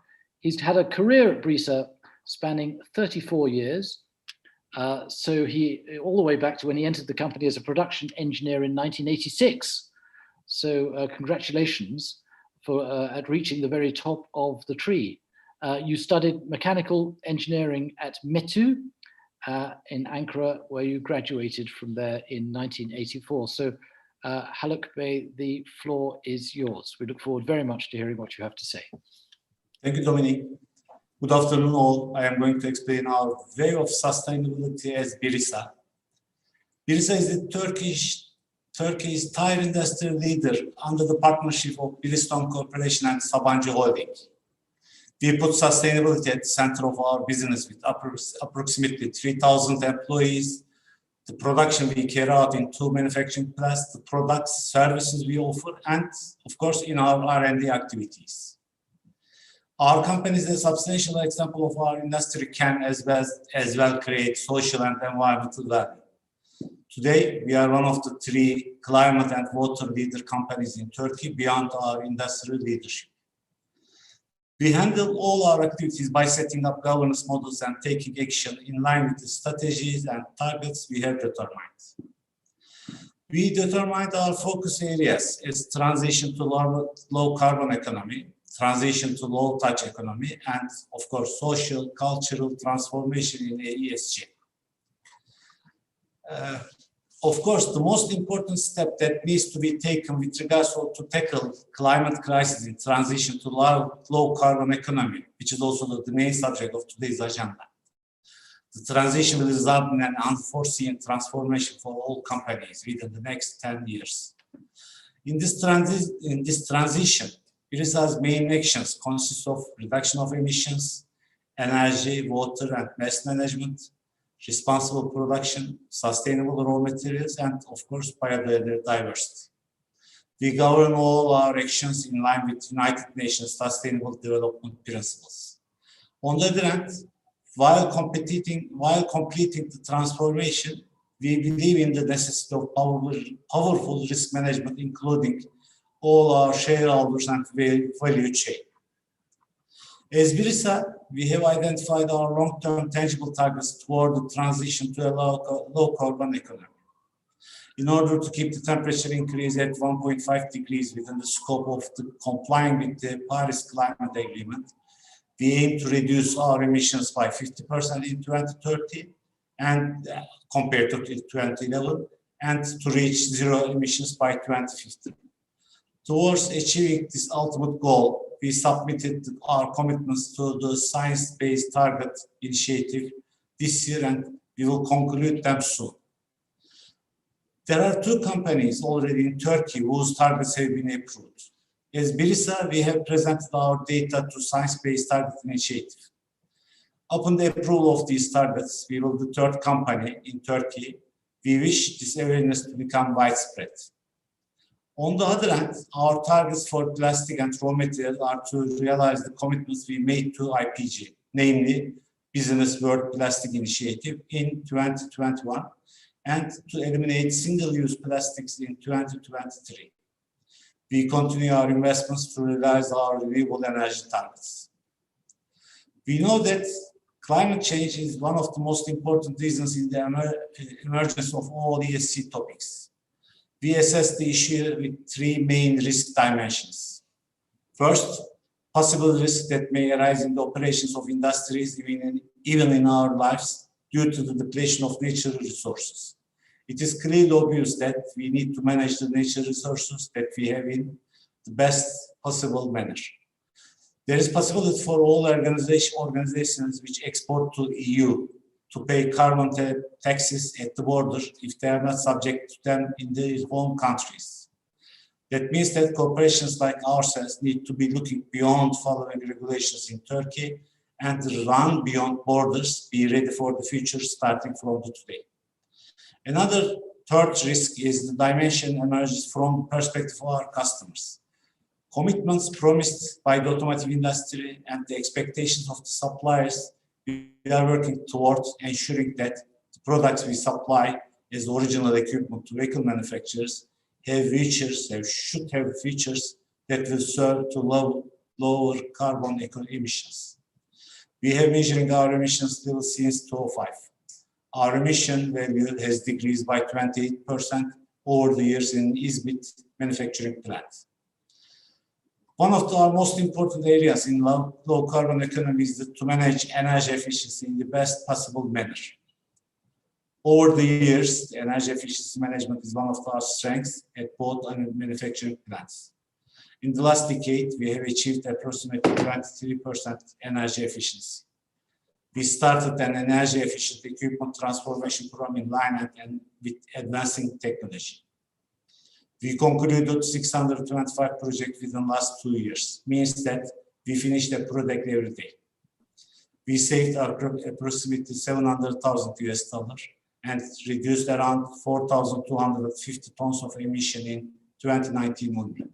He's had a career at Brisa spanning 34 years. So he, all the way back to when he entered the company as a production engineer in 1986. So congratulations for at reaching the very top of the tree. You studied mechanical engineering at METÜ in Ankara, where you graduated from there in 1984. So Haluk Bey, the floor is yours. We look forward very much to hearing what you have to say. Thank you, Dominic. Good afternoon, all. I am going to explain our way of sustainability as Brisa. Brisa is Turkey's tire industry leader under the partnership of Bridgestone Corporation and Sabancı Holding. We put sustainability at the center of our business with approximately 3,000 employees, the production we carry out in 2 manufacturing plants, the products, services we offer, and of course in our R&D activities. Our company is a substantial example of our industry can as well create social and environmental value. Today, we are one of the 3 climate and water leader companies in Turkey beyond our industrial leadership. We handle all our activities by setting up governance models and taking action in line with the strategies and targets we have determined. We determined our focus areas as transition to low carbon economy, transition to low-touch economy, and of course, social, cultural transformation in ESG. Of course, the most important step that needs to be taken with regards to tackle climate crisis in transition to low-carbon economy, which is also the main subject of today's agenda. The transition will result in an unforeseen transformation for all companies within the next 10 years. In this transition, Brisa's main actions consist of reduction of emissions, energy, water, and waste management, responsible production, sustainable raw materials, and of course, biodiversity. We govern all our actions in line with United Nations Sustainable Development Principles. On the other hand, while completing the transformation, we believe in the necessity of powerful risk management, including all our shareholders and value chain. As Brisa, we have identified our long-term tangible targets toward the transition to a low carbon economy. In order to keep the temperature increase at 1.5 degrees within the scope of complying with the Paris Climate Agreement, we aim to reduce our emissions by 50% in 2030 and compared to 2011, and to reach zero emissions by 2050. Towards achieving this ultimate goal, we submitted our commitments to the Science Based Target Initiative this year, and we will conclude them soon. There are 2 companies already in Turkey whose targets have been approved. As Brisa, we have presented our data to Science Based Target Initiative. Upon the approval of these targets, we will be the 3rd company in Turkey. We wish this awareness to become widespread. On the other hand, our targets for plastic and raw materials are to realize the commitments we made to IPG, namely Business World Plastic Initiative in 2021, and to eliminate single-use plastics in 2023. We continue our investments to realize our renewable energy targets. We know that climate change is one of the most important reasons in the emergence of all ESG topics. We assess the issue with 3 main risk dimensions. First, possible risks that may arise in the operations of industries, even in our lives, due to the depletion of natural resources. It is clearly obvious that we need to manage the natural resources that we have in the best possible manner. There is possibility for all organizations which export to EU to pay carbon taxes at the border if they are not subject to them in their home countries. That means that corporations like ourselves need to be looking beyond following regulations in Turkey and run beyond borders, be ready for the future starting from today. Another 3rd risk is the dimension emerges from the perspective of our customers. Commitments promised by the automotive industry and the expectations of the suppliers, we are working towards ensuring that the products we supply as original equipment to vehicle manufacturers should have features that will serve to lower carbon emissions. We have measuring our emissions level since 2005. Our emission value has decreased by 28% over the years in Izmit manufacturing plant. One of our most important areas in low carbon economy is to manage energy efficiency in the best possible manner. Over the years, the energy efficiency management is one of our strengths at both manufacturing plants. In the last decade, we have achieved approximately 23% energy efficiency. We started an energy efficient equipment transformation program in line and with advancing technology. We concluded 625 projects within the last 2 years, means that we finished a project every day. We saved approximately $700,000 and reduced around 4,250 tons of emission in 2019 only.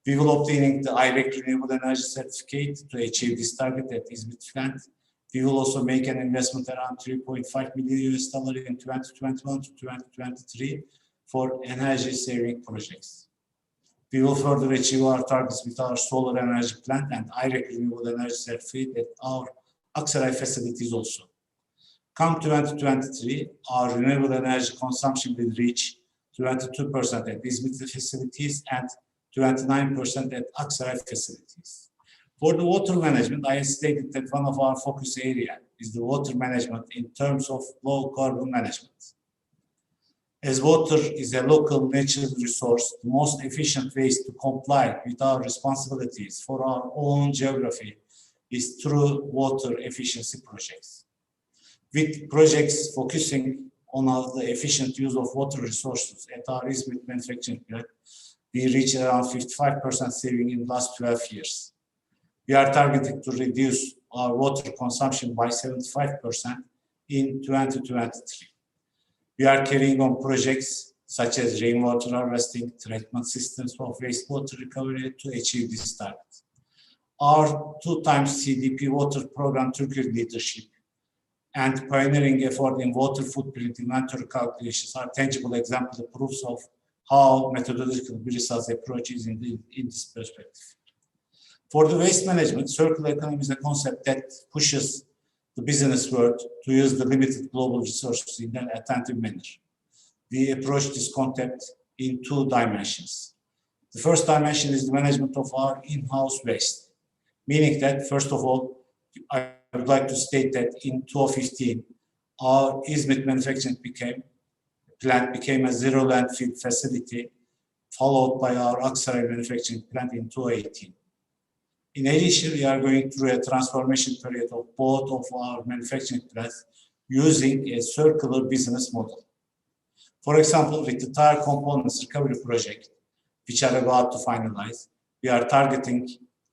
We will obtain the IREC Renewable Energy Certificate to achieve this target at Izmit plant. We will also make an investment around $3.5 million in 2021 to 2023 for energy saving projects. We will further achieve our targets with our solar energy plant and IREC Renewable Energy Certificate at our Aksaray facilities also. Come 2023, our renewable energy consumption will reach 22% at Izmit facilities and 29% at Aksaray facilities. For the water management, I stated that one of our focus areas is the water management in terms of low carbon management. As water is a local natural resource, the most efficient ways to comply with our responsibilities for our own geography is through water efficiency projects. With projects focusing on the efficient use of water resources at our Izmit manufacturing plant, we reached around 55% saving in the last 12 years. We are targeting to reduce our water consumption by 75% in 2023. We are carrying on projects such as rainwater harvesting, treatment systems for wastewater recovery to achieve this target. Our 2 times CDP water program Turkey leadership and pioneering effort in water footprint inventory calculations are tangible examples of proofs of how methodological Brisa's approach is in this perspective. For the waste management, circular economy is a concept that pushes the business world to use the limited global resources in an attentive manner. We approach this concept in two dimensions. The first dimension is the management of our in-house waste, meaning that, first of all, I would like to state that in 2015, our Izmit manufacturing plant became a zero landfill facility, followed by our Aksaray manufacturing plant in 2018. In addition, we are going through a transformation period of both of our manufacturing plants using a circular business model. For example, with the tire components recovery project, which are about to finalize, we are targeting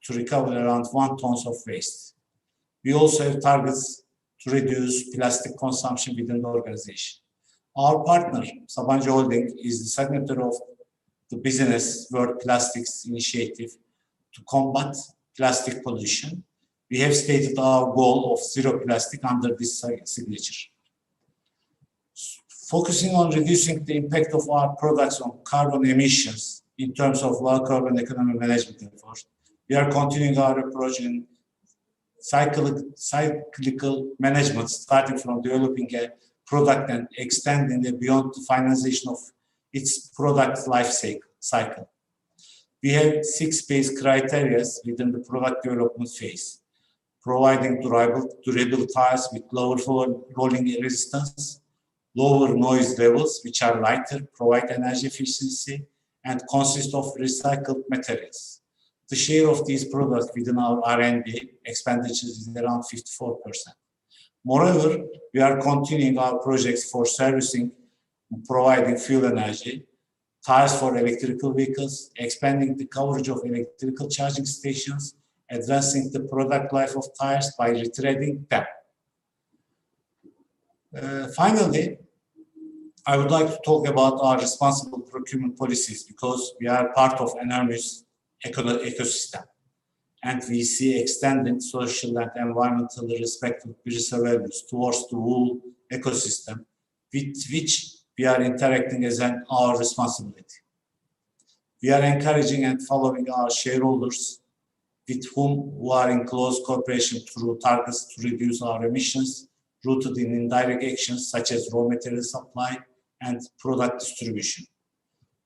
to recover around 1 ton of waste. We also have targets to reduce plastic consumption within the organization. Our partner, Sabancı Holding, is the signatory of the Business World Plastics Initiative to combat plastic pollution. We have stated our goal of zero plastic under this signature. Focusing on reducing the impact of our products on carbon emissions in terms of low carbon economy management efforts, we are continuing our approach in cyclical management, starting from developing a product and extending it beyond the finalization of its product life cycle. We have 6 base criteria within the product development phase: providing durable tires with lower rolling resistance, lower noise levels, which are lighter, provide energy efficiency, and consist of recycled materials. The share of these products within our R&D expenditures is around 54%. Moreover, we are continuing our projects for servicing, providing fuel energy, tires for electrical vehicles, expanding the coverage of electrical charging stations, advancing the product life of tires by retreading them. Finally, I would like to talk about our responsible procurement policies, because we are part of an enormous ecosystem, and we see extending social and environmental respect of Brisa values towards the whole ecosystem with which we are interacting as our responsibility. We are encouraging and following our shareholders, with whom we are in close cooperation through targets to reduce our emissions, rooted in indirect actions such as raw material supply and product distribution.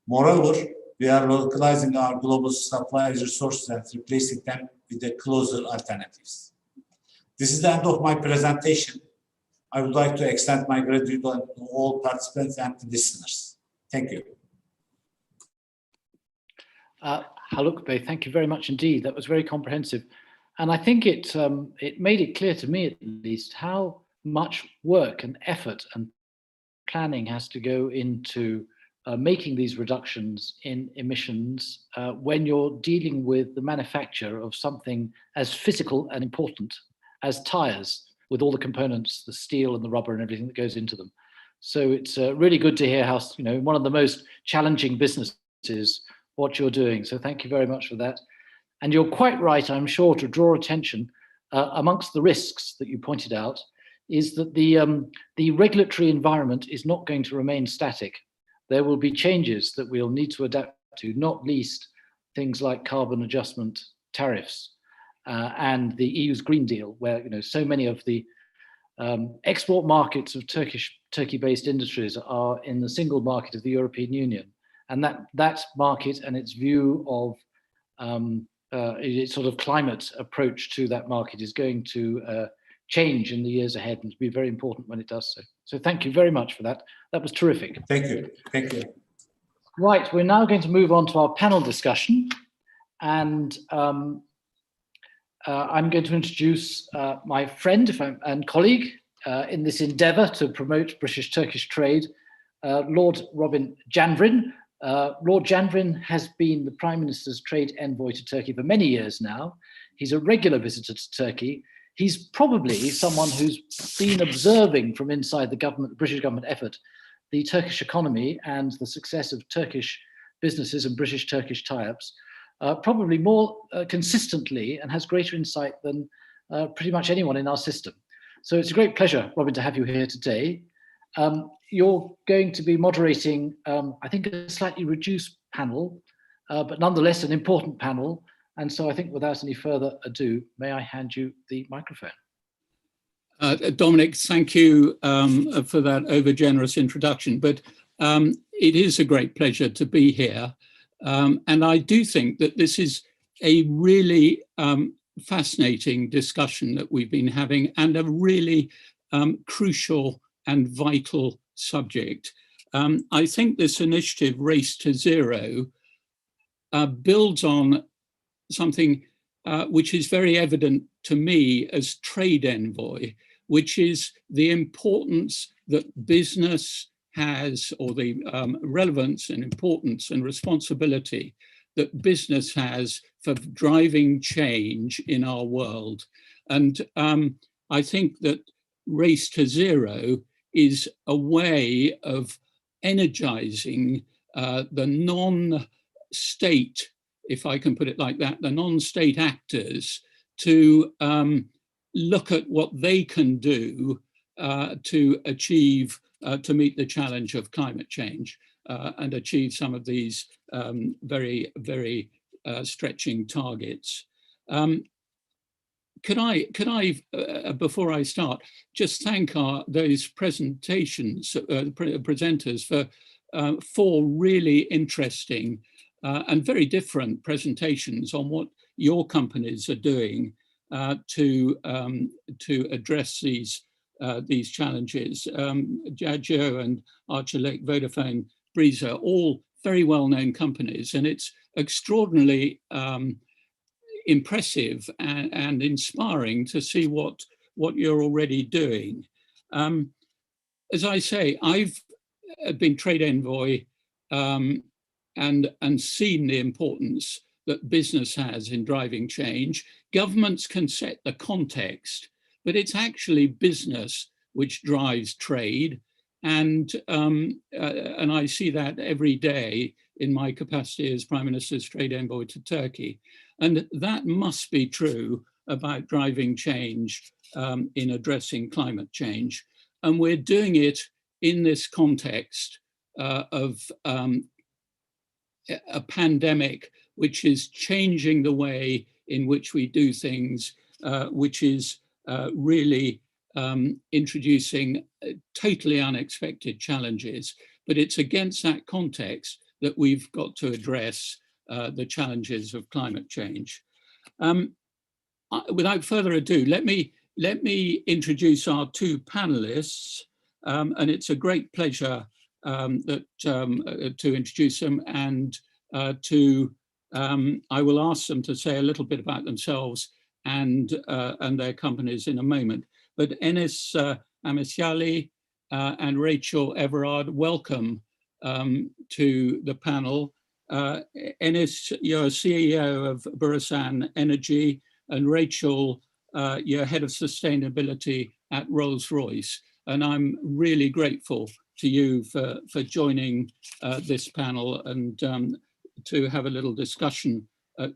Moreover, we are localizing our global supply resources and replacing them with the closer alternatives. This is the end of my presentation. I would like to extend my gratitude to all participants and listeners. Thank you. Haluk Bey, thank you very much indeed. That was very comprehensive. And I think it made it clear to me, at least, how much work and effort and planning has to go into making these reductions in emissions when you're dealing with the manufacture of something as physical and important as tires, with all the components, the steel and the rubber and everything that goes into them. So it's really good to hear how, one of the most challenging businesses, what you're doing. So thank you very much for that. And you're quite right, I'm sure, to draw attention amongst the risks that you pointed out, is that the regulatory environment is not going to remain static. There will be changes that we'll need to adapt to, not least things like carbon adjustment tariffs and the EU's Green Deal, where so many of the export markets of Turkey-based industries are in the single market of the European Union, and that market and its view of its sort of climate approach to that market is going to change in the years ahead, and to be very important when it does so. So thank you very much for that. That was terrific. Thank you. Thank you. Right, we're now going to move on to our panel discussion, and I'm going to introduce my friend and colleague in this endeavour to promote British-Turkish trade, Lord Robin Janvrin. Lord Janvrin has been the Prime Minister's trade envoy to Turkey for many years now. He's a regular visitor to Turkey. He's probably someone who's been observing from inside the government, the British government effort, the Turkish economy and the success of Turkish businesses and British-Turkish tie-ups, probably more consistently, and has greater insight than pretty much anyone in our system. So it's a great pleasure, Robin, to have you here today. You're going to be moderating, I think, a slightly reduced panel, but nonetheless an important panel, And so I think without any further ado, may I hand you the microphone? Dominic, thank you for that over-generous introduction, but it is a great pleasure to be here. And I do think that this is a really fascinating discussion that we've been having, and a really crucial and vital subject. I think this initiative, Race to Zero, builds on something which is very evident to me as trade envoy, which is the importance that business has, or the relevance and importance and responsibility that business has for driving change in our world. And I think that Race to Zero is a way of energizing the non-state, if I can put it like that, the non-state actors to look at what they can do to achieve, to meet the challenge of climate change and achieve some of these very, very stretching targets. Could I, before I start, just thank those presenters for 4 really interesting and very different presentations on what your companies are doing to address these challenges. Diageo and Arçelik, Vodafone, Brisa, all very well-known companies, and it's extraordinarily impressive and inspiring to see what you're already doing. As I say, I've been trade envoy and seen the importance that business has in driving change. Governments can set the context, but it's actually business which drives trade. And I see that every day in my capacity as Prime Minister's trade envoy to Turkey. And that must be true about driving change in addressing climate change. And we're doing it in this context of a pandemic which is changing the way in which we do things, which is really introducing totally unexpected challenges. But it's against that context that we've got to address the challenges of climate change. Without further ado, let me introduce our 2 panelists, and it's a great pleasure to introduce them, and I will ask them to say a little bit about themselves and their companies in a moment. But Enes Amisyali and Rachel Everard, welcome to the panel. Enes, you're CEO of Burisan Energy, and Rachel, you're head of sustainability at Rolls-Royce. And I'm really grateful to you for joining this panel and to have a little discussion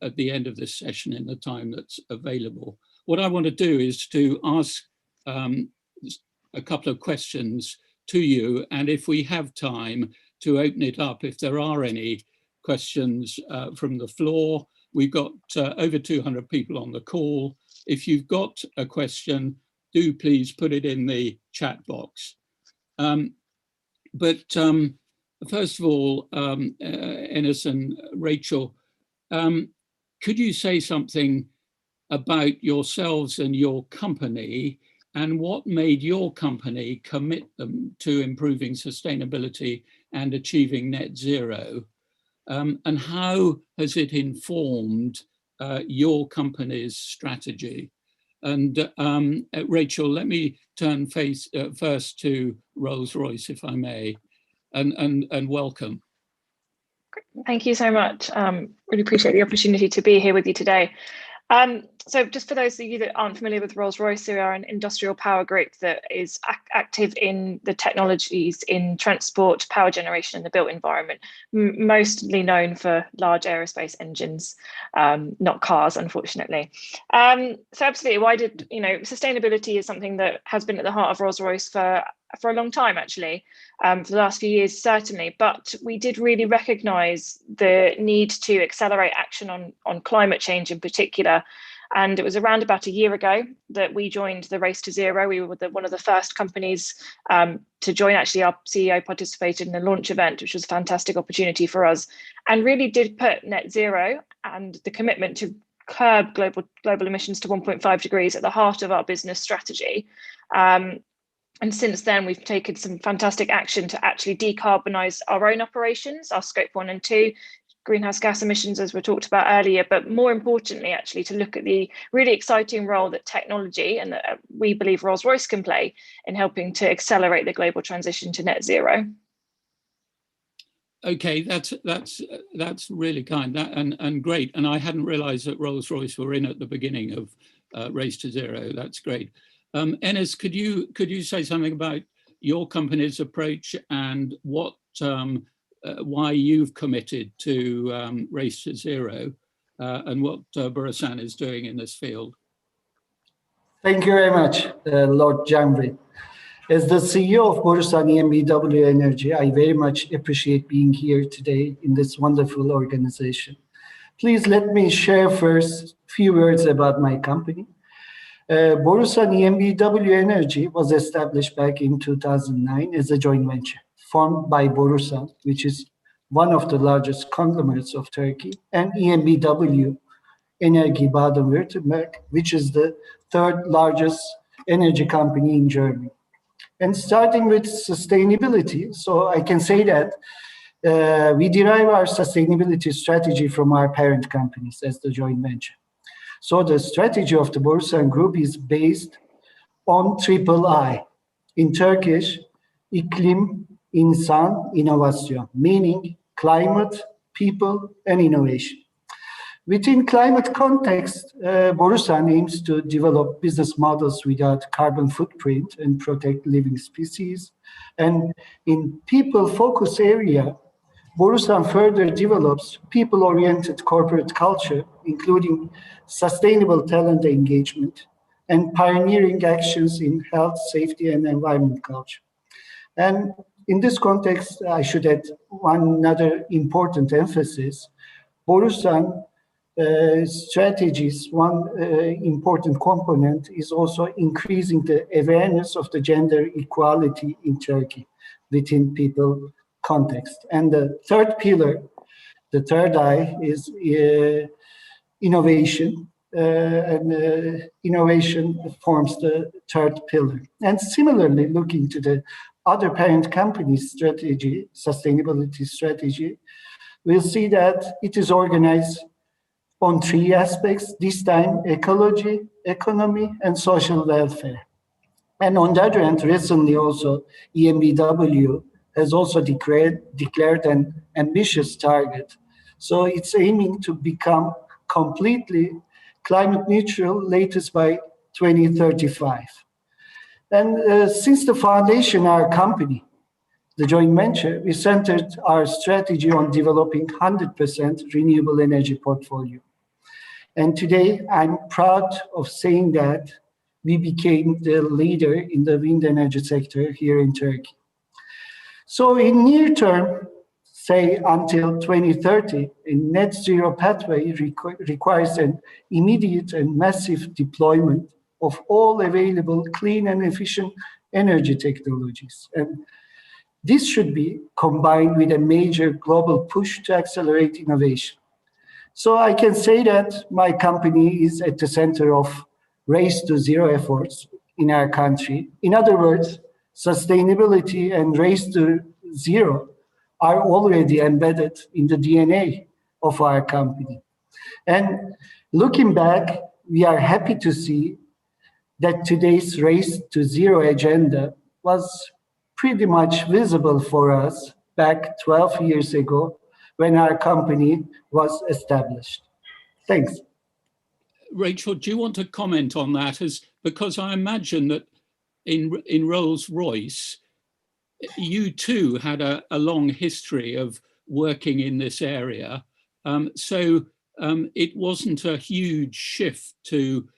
at the end of this session in the time that's available. What I want to do is to ask a couple of questions to you, and if we have time to open it up, if there are any questions from the floor. We've got over 200 people on the call. If you've got a question, do please put it in the chat box. First of all, Enes and Rachel, could you say something about yourselves and your company, and what made your company commit them to improving sustainability and achieving net zero? And how has it informed your company's strategy? And Rachel, let me turn first to Rolls-Royce, if I may, and welcome. Thank you so much. Really appreciate the opportunity to be here with you today. So just for those of you that aren't familiar with Rolls-Royce, we are an industrial power group that is active in the technologies in transport, power generation and the built environment, mostly known for large aerospace engines, not cars, unfortunately. So absolutely, sustainability is something that has been at the heart of Rolls-Royce for for a long time, actually, for the last few years, certainly. But we did really recognise the need to accelerate action on climate change in particular. And it was around about a year ago that we joined the Race to Zero. We were one of the first companies to join. Actually, our CEO participated in the launch event, which was a fantastic opportunity for us, and really did put net zero and the commitment to curb global emissions to 1.5 degrees at the heart of our business strategy. And since then, we've taken some fantastic action to actually decarbonise our own operations, our scope 1 and 2 greenhouse gas emissions, as we talked about earlier, but more importantly, actually, to look at the really exciting role that technology and that we believe Rolls-Royce can play in helping to accelerate the global transition to net zero. Okay, that's really kind and great. And I hadn't realised that Rolls-Royce were in at the beginning of Race to Zero. That's great. Enes, could you say something about your company's approach and what why you've committed to Race to Zero and what Borusan is doing in this field? Thank you very much, Lord Janvi. As the CEO of Borusan EnBW Energy, I very much appreciate being here today in this wonderful organization. Please let me share first a few words about my company. Borusan EnBW Energy was established back in 2009 as a joint venture formed by Borusan, which is one of the largest conglomerates of Turkey, and EnBW Energy Baden-Württemberg, which is the third largest energy company in Germany. And starting with sustainability, so I can say that we derive our sustainability strategy from our parent companies as the joint venture. So the strategy of the Borusan Group is based on III. In Turkish, iklim, insan, inovasyon, meaning climate, people, and innovation. Within climate context, Borusan aims to develop business models without carbon footprint and protect living species. And in people focus area, Borusan further develops people-oriented corporate culture, including sustainable talent engagement and pioneering actions in health, safety, and environment culture. And in this context, I should add another important emphasis. Borusan strategies, one important component is also increasing the awareness of the gender equality in Turkey within people context. And the third pillar, the third I, is innovation. Innovation forms the third pillar. And similarly, looking to the other parent companies' strategy, sustainability strategy, we'll see that it is organized on three aspects, this time ecology, economy, and social welfare. And on the other hand, recently also, EnBW has also declared an ambitious target. So it's aiming to become completely climate neutral latest by 2035. And since the foundation of our company, the joint venture, we centered our strategy on developing 100% renewable energy portfolio. And today, I'm proud of saying that we became the leader in the wind energy sector here in Turkey. So in near term, say until 2030, a net zero pathway requires an immediate and massive deployment of all available clean and efficient energy technologies. And this should be combined with a major global push to accelerate innovation. So I can say that my company is at the center of Race to Zero efforts in our country. In other words, sustainability and Race to Zero are already embedded in the DNA of our company. And looking back, we are happy to see that today's Race to Zero agenda was pretty much visible for us back 12 years ago when our company was established. Thanks. Rachel, do you want to comment on that? Because I imagine that in Rolls-Royce, you too had a long history of working in this area. So it wasn't a huge shift to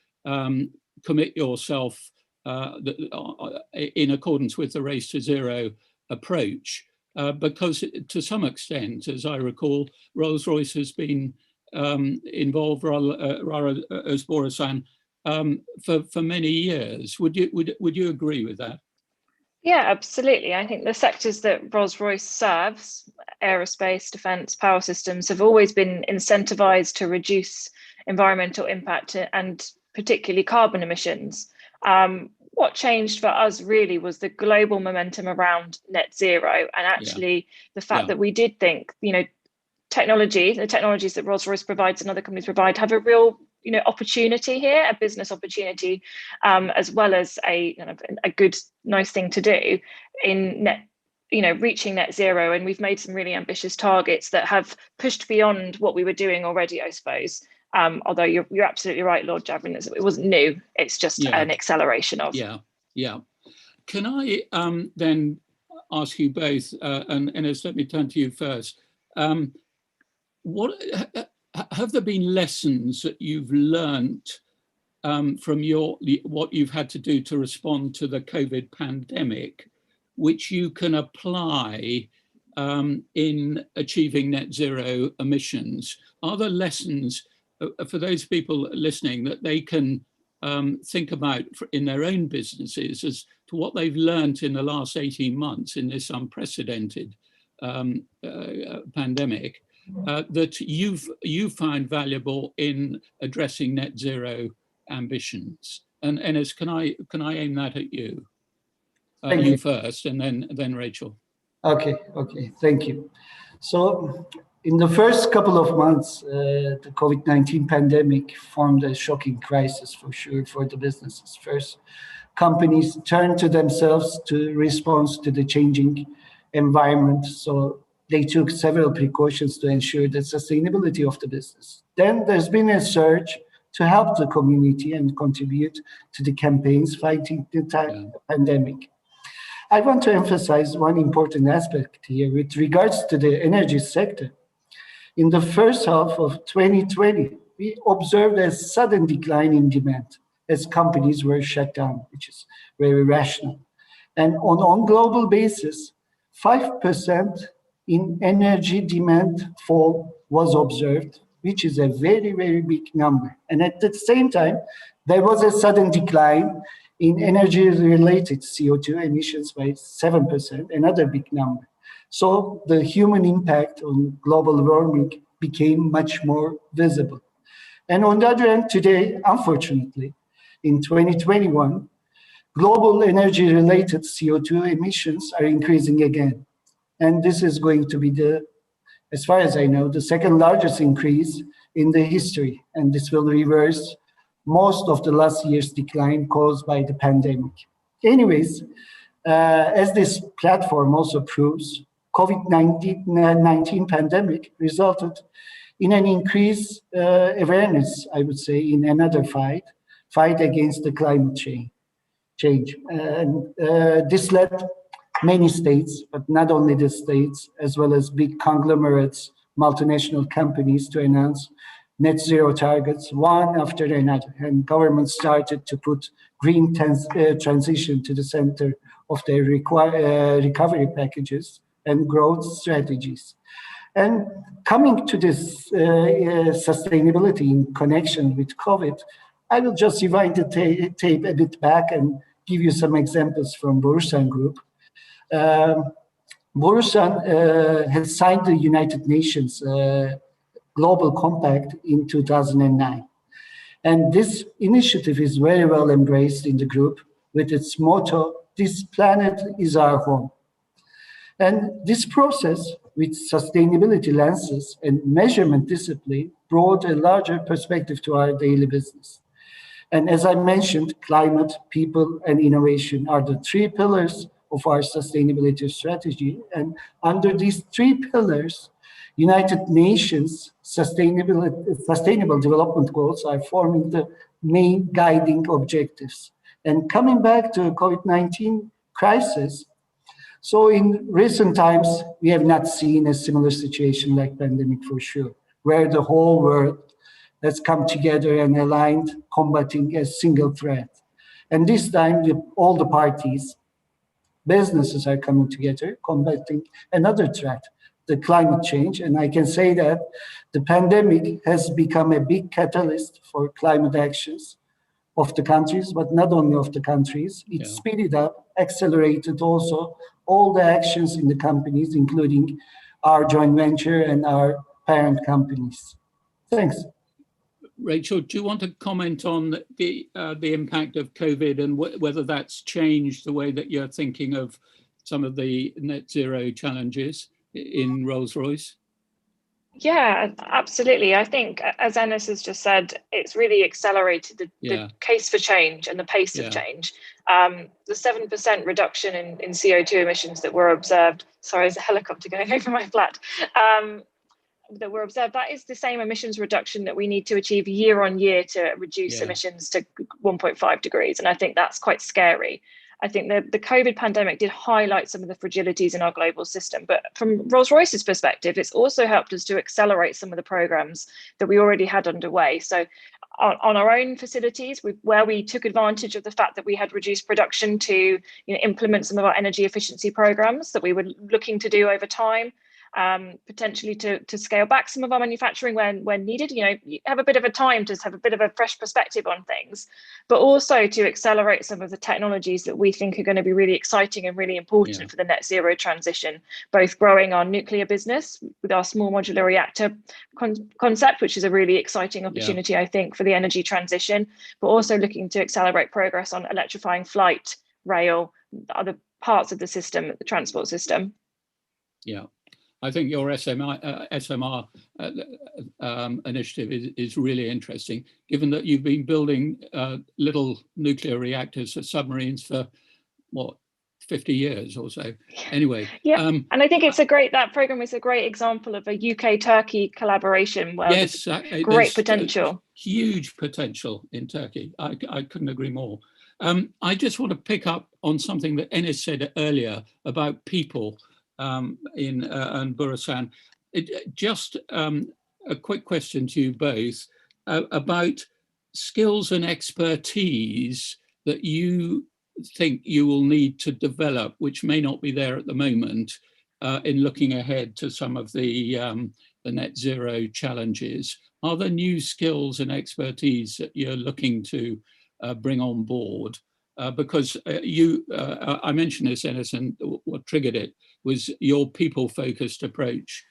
commit yourself in accordance with the Race to Zero approach, because to some extent, as I recall, Rolls-Royce has been involved, rather as Boris-san, for many years. Would you agree with that? Yeah, absolutely. I think the sectors that Rolls-Royce serves, aerospace, defence, power systems, have always been incentivised to reduce environmental impact and particularly carbon emissions. What changed for us really was the global momentum around net zero, and actually the fact that we did think, the technologies that Rolls-Royce provides and other companies provide have a real opportunity here, a business opportunity, as well as a good, nice thing to do in reaching net zero. And we've made some really ambitious targets that have pushed beyond what we were doing already, I suppose. Although you're absolutely right, Lord Javrin, it wasn't new. It's just an acceleration of. Yeah. Can I then ask you both, and Enes, let me turn to you first. What have there been lessons that you've learned from what you've had to do to respond to the COVID pandemic, which you can apply in achieving net zero emissions? Are there lessons for those people listening that they can think about in their own businesses as to what they've learned in the last 18 months in this unprecedented pandemic that you find valuable in addressing net zero ambitions? And Enes, can I aim that at you? You first, and then Rachel. Okay, thank you. So in the first couple of months, the COVID-19 pandemic formed a shocking crisis for sure for the businesses. First, companies turned to themselves to respond to the changing environment. So they took several precautions to ensure the sustainability of the business. Then there's been a surge to help the community and contribute to the campaigns fighting the pandemic. I want to emphasize one important aspect here with regards to the energy sector. In the first half of 2020, we observed a sudden decline in demand as companies were shut down, which is very rational. And on global basis, 5% in energy demand fall was observed, which is a very, very big number. And at the same time, there was a sudden decline in energy-related CO2 emissions by 7%, another big number. So the human impact on global warming became much more visible. And on the other hand, today, unfortunately, in 2021, global energy-related CO2 emissions are increasing again. And this is going to be as far as I know, the second largest increase in the history. And this will reverse most of the last year's decline caused by the pandemic. Anyways, as this platform also proves, COVID-19 pandemic resulted in an increased awareness, I would say, in another fight against the climate change. And this led many states, but not only the states, as well as big conglomerates, multinational companies to announce net zero targets one after another. And governments started to put green transition to the center of their recovery packages and growth strategies. And coming to this sustainability in connection with COVID, I will just rewind the tape a bit back and give you some examples from Borusan Group. Borusan has signed the United Nations Global Compact in 2009. And this initiative is very well embraced in the group with its motto, "This planet is our home." And this process with sustainability lenses and measurement discipline brought a larger perspective to our daily business. And as I mentioned, climate, people, and innovation are the three pillars of our sustainability strategy. And under these three pillars, United Nations Sustainable Development Goals are forming the main guiding objectives. And coming back to COVID-19 crisis, so in recent times, we have not seen a similar situation like pandemic for sure, where the whole world has come together and aligned combating a single threat. And this time, all the parties, businesses are coming together, combating another threat, the climate change. And I can say that the pandemic has become a big catalyst for climate actions of the countries, but not only of the countries. It speeded up, accelerated also all the actions in the companies, including our joint venture and our parent companies. Thanks. Rachel, do you want to comment on the impact of COVID and whether that's changed the way that you're thinking of some of the net zero challenges in Rolls-Royce? Yeah, absolutely. I think, as Enes has just said, it's really accelerated the case for change and the pace of change. The 7% reduction in CO2 emissions that were observed, sorry, there's a helicopter going over my flat, that were observed, that is the same emissions reduction that we need to achieve year on year to reduce emissions to 1.5 degrees. And I think that's quite scary. I think the COVID pandemic did highlight some of the fragilities in our global system, but from Rolls-Royce's perspective, it's also helped us to accelerate some of the programs that we already had underway. So on our own facilities, where we took advantage of the fact that we had reduced production to implement some of our energy efficiency programs that we were looking to do over time, potentially to scale back some of our manufacturing when needed. You have a bit of a time to have a bit of a fresh perspective on things, but also to accelerate some of the technologies that we think are going to be really exciting and really important for the net zero transition, both growing our nuclear business with our small modular reactor concept, which is a really exciting opportunity, I think, for the energy transition, but also looking to accelerate progress on electrifying flight, rail, other parts of the system, the transport system. Yeah. I think your SMR initiative is really interesting, given that you've been building little nuclear reactors for submarines for, what, 50 years or so. Anyway. And I think that program is a great example of a UK-Turkey collaboration where there's great potential. Huge potential in Turkey. I couldn't agree more. I just want to pick up on something that Enes said earlier about people. And Burasan, just a quick question to you both about skills and expertise that you think you will need to develop, which may not be there at the moment, in looking ahead to some of the net zero challenges. Are there new skills and expertise that you're looking to bring on board? Because I mentioned this, Enes, and what triggered it was your people-focused approach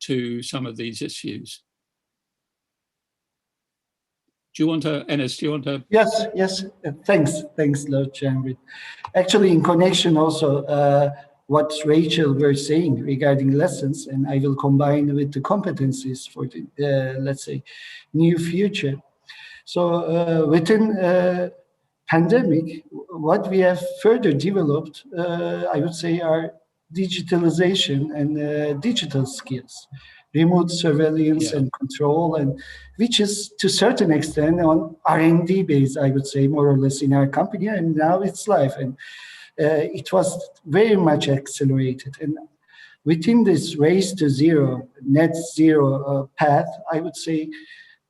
to some of these issues. Do you want to, Enes, do you want to? Yes, thanks, Lord Chairman. Actually, in connection also, what Rachel was saying regarding lessons, and I will combine with the competencies for the, let's say, near future. So within pandemic, what we have further developed, I would say, are digitalization and digital skills, remote surveillance and control, and which is to a certain extent on R&D base, I would say, more or less in our company, and now it's live, and it was very much accelerated. And within this race to zero, net zero path, I would say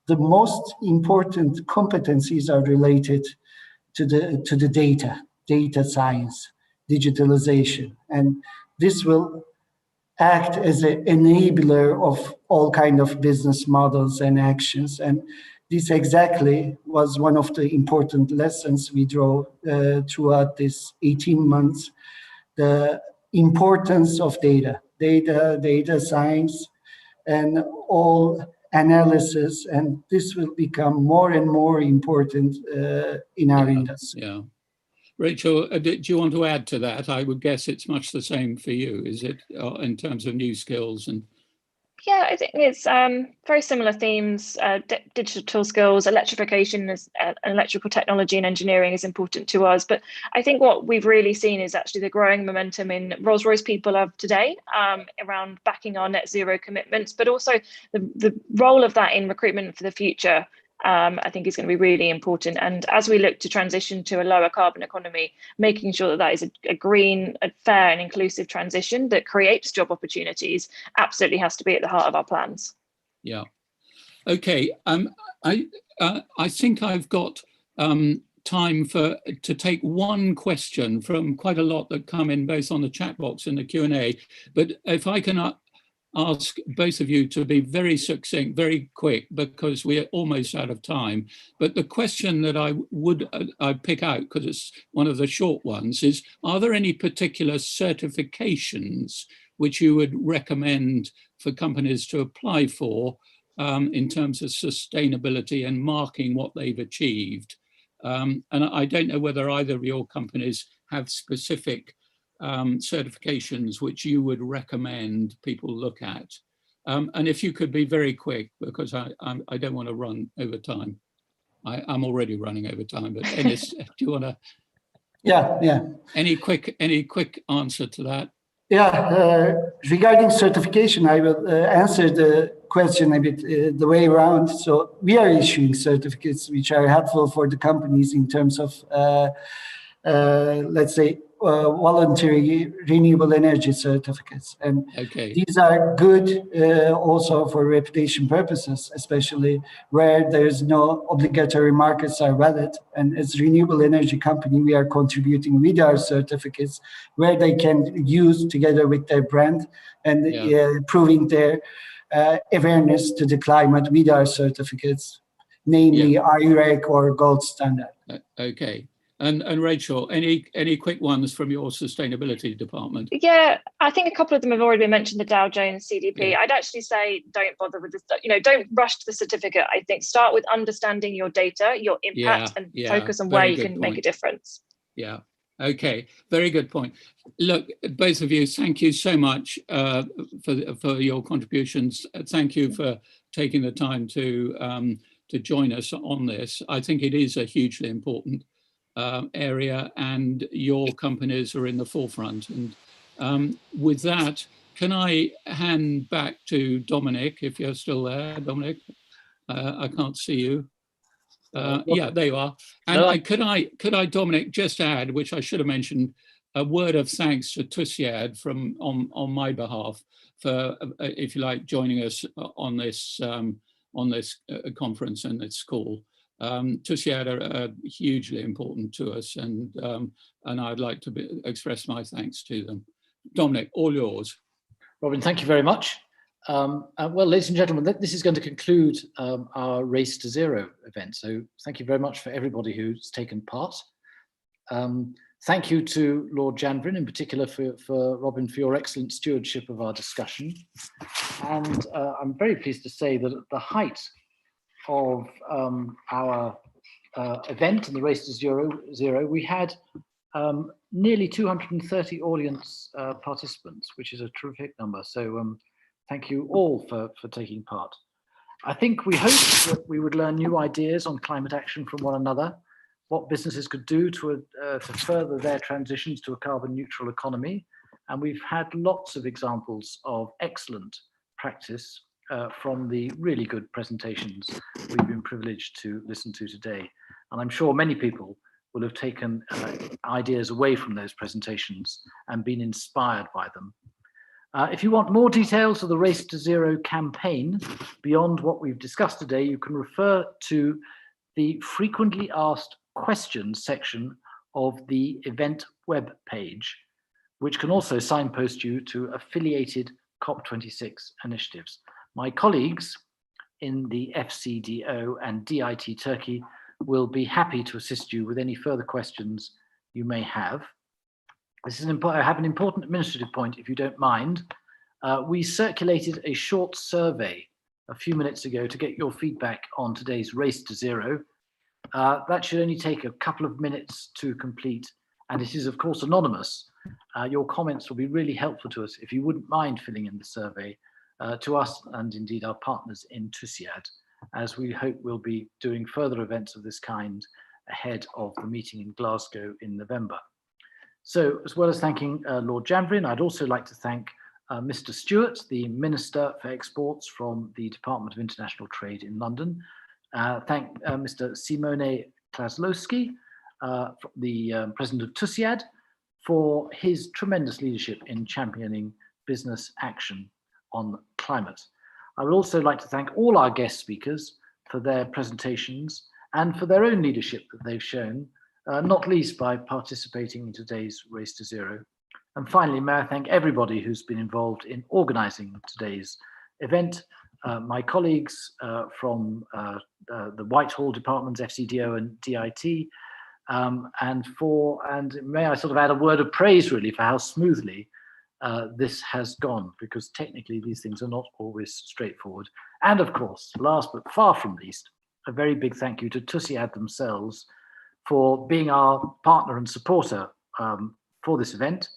the most important competencies are related to the data science, digitalization, and this will act as an enabler of all kind of business models and actions. And this exactly was one of the important lessons we draw throughout this 18 months, the importance of data science, and all analysis, and this will become more and more important in our industry. Yeah. Rachel, do you want to add to that? I would guess it's much the same for you, is it, in terms of new skills? And yeah, I think it's very similar themes. Digital skills, electrification, and electrical technology and engineering is important to us. But I think what we've really seen is actually the growing momentum in Rolls-Royce people of today around backing our net zero commitments, but also the role of that in recruitment for the future. I think is going to be really important. And as we look to transition to a lower carbon economy, making sure that that is a green, a fair and inclusive transition that creates job opportunities absolutely has to be at the heart of our plans. Yeah. Okay. I think I've got time to take one question from quite a lot that come in both on the chat box and the Q&A. But if I can ask both of you to be very succinct, very quick, because we're almost out of time. But the question that I pick out, because it's one of the short ones, is, are there any particular certifications which you would recommend for companies to apply for in terms of sustainability and marking what they've achieved? And I don't know whether either of your companies have specific certifications which you would recommend people look at. And if you could be very quick, because I don't want to run over time. I'm already running over time, but Enis, do you want to? Yeah. Any quick answer to that? Yeah, regarding certification, I will answer the question a bit the way around. So we are issuing certificates which are helpful for the companies in terms of, let's say, voluntary renewable energy certificates. And these are good also for reputation purposes, especially where there's no obligatory markets are valid. And as renewable energy company, we are contributing with our certificates where they can use together with their brand and proving their awareness to the climate with our certificates, namely IREC or Gold Standard. Okay. And Rachel, any quick ones from your sustainability department? Yeah, I think a couple of them have already been mentioned, the Dow Jones CDP. I'd actually say don't bother with this, don't rush to the certificate. I think start with understanding your data, your impact, and focus on where you can make a difference. Yeah, okay, very good point. Look, both of you, thank you so much for your contributions. Thank you for taking the time to join us on this. I think it is a hugely important area, and your companies are in the forefront. And with that, can I hand back to Dominic, if you're still there, Dominic? I can't see you. Yeah, there you are. And could I, Dominic, just add, which I should have mentioned, a word of thanks to TÜSİAD on my behalf for, if you like, joining us on this conference and this call. TÜSİAD are hugely important to us, and I'd like to express my thanks to them. Dominic, all yours. Robin, thank you very much. Well, ladies and gentlemen, this is going to conclude our Race to Zero event. So thank you very much for everybody who's taken part. Thank you to Lord Janvrin, in particular for Robin, for your excellent stewardship of our discussion. And I'm very pleased to say that at the height of our event in the Race to Zero, we had nearly 230 audience participants, which is a terrific number. So thank you all for taking part. I think we hoped that we would learn new ideas on climate action from one another, what businesses could do to further their transitions to a carbon neutral economy. And we've had lots of examples of excellent practice from the really good presentations we've been privileged to listen to today. And I'm sure many people will have taken ideas away from those presentations and been inspired by them. If you want more details of the Race to Zero campaign beyond what we've discussed today, you can refer to the frequently asked questions section of the event web page, which can also signpost you to affiliated COP26 initiatives. My colleagues in the FCDO and DIT Turkey will be happy to assist you with any further questions you may have. I have an important administrative point, if you don't mind. We circulated a short survey a few minutes ago to get your feedback on today's Race to Zero. That should only take a couple of minutes to complete, and it is, of course, anonymous. Your comments will be really helpful to us if you wouldn't mind filling in the survey to us and indeed our partners in TÜSİAD, as we hope we'll be doing further events of this kind ahead of the meeting in Glasgow in November. So, as well as thanking Lord Janvrin, I'd also like to thank Mr. Stewart, the Minister for Exports from the Department of International Trade in London. Thank Mr. Simone Klaslowski, the President of TÜSİAD, for his tremendous leadership in championing business action on climate. I would also like to thank all our guest speakers for their presentations and for their own leadership that they've shown, not least by participating in today's Race to Zero. And finally, may I thank everybody who's been involved in organizing today's event, my colleagues from the Whitehall departments, FCDO and DIT, and may I sort of add a word of praise really for how smoothly this has gone, because technically these things are not always straightforward. And of course, last but far from least, a very big thank you to TÜSİAD themselves for being our partner and supporter for this event,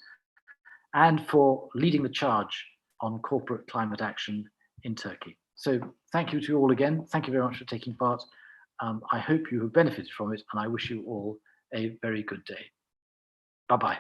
and for leading the charge on corporate climate action in Turkey. So thank you to you all again. Thank you very much for taking part. I hope you have benefited from it, and I wish you all a very good day. Bye-bye.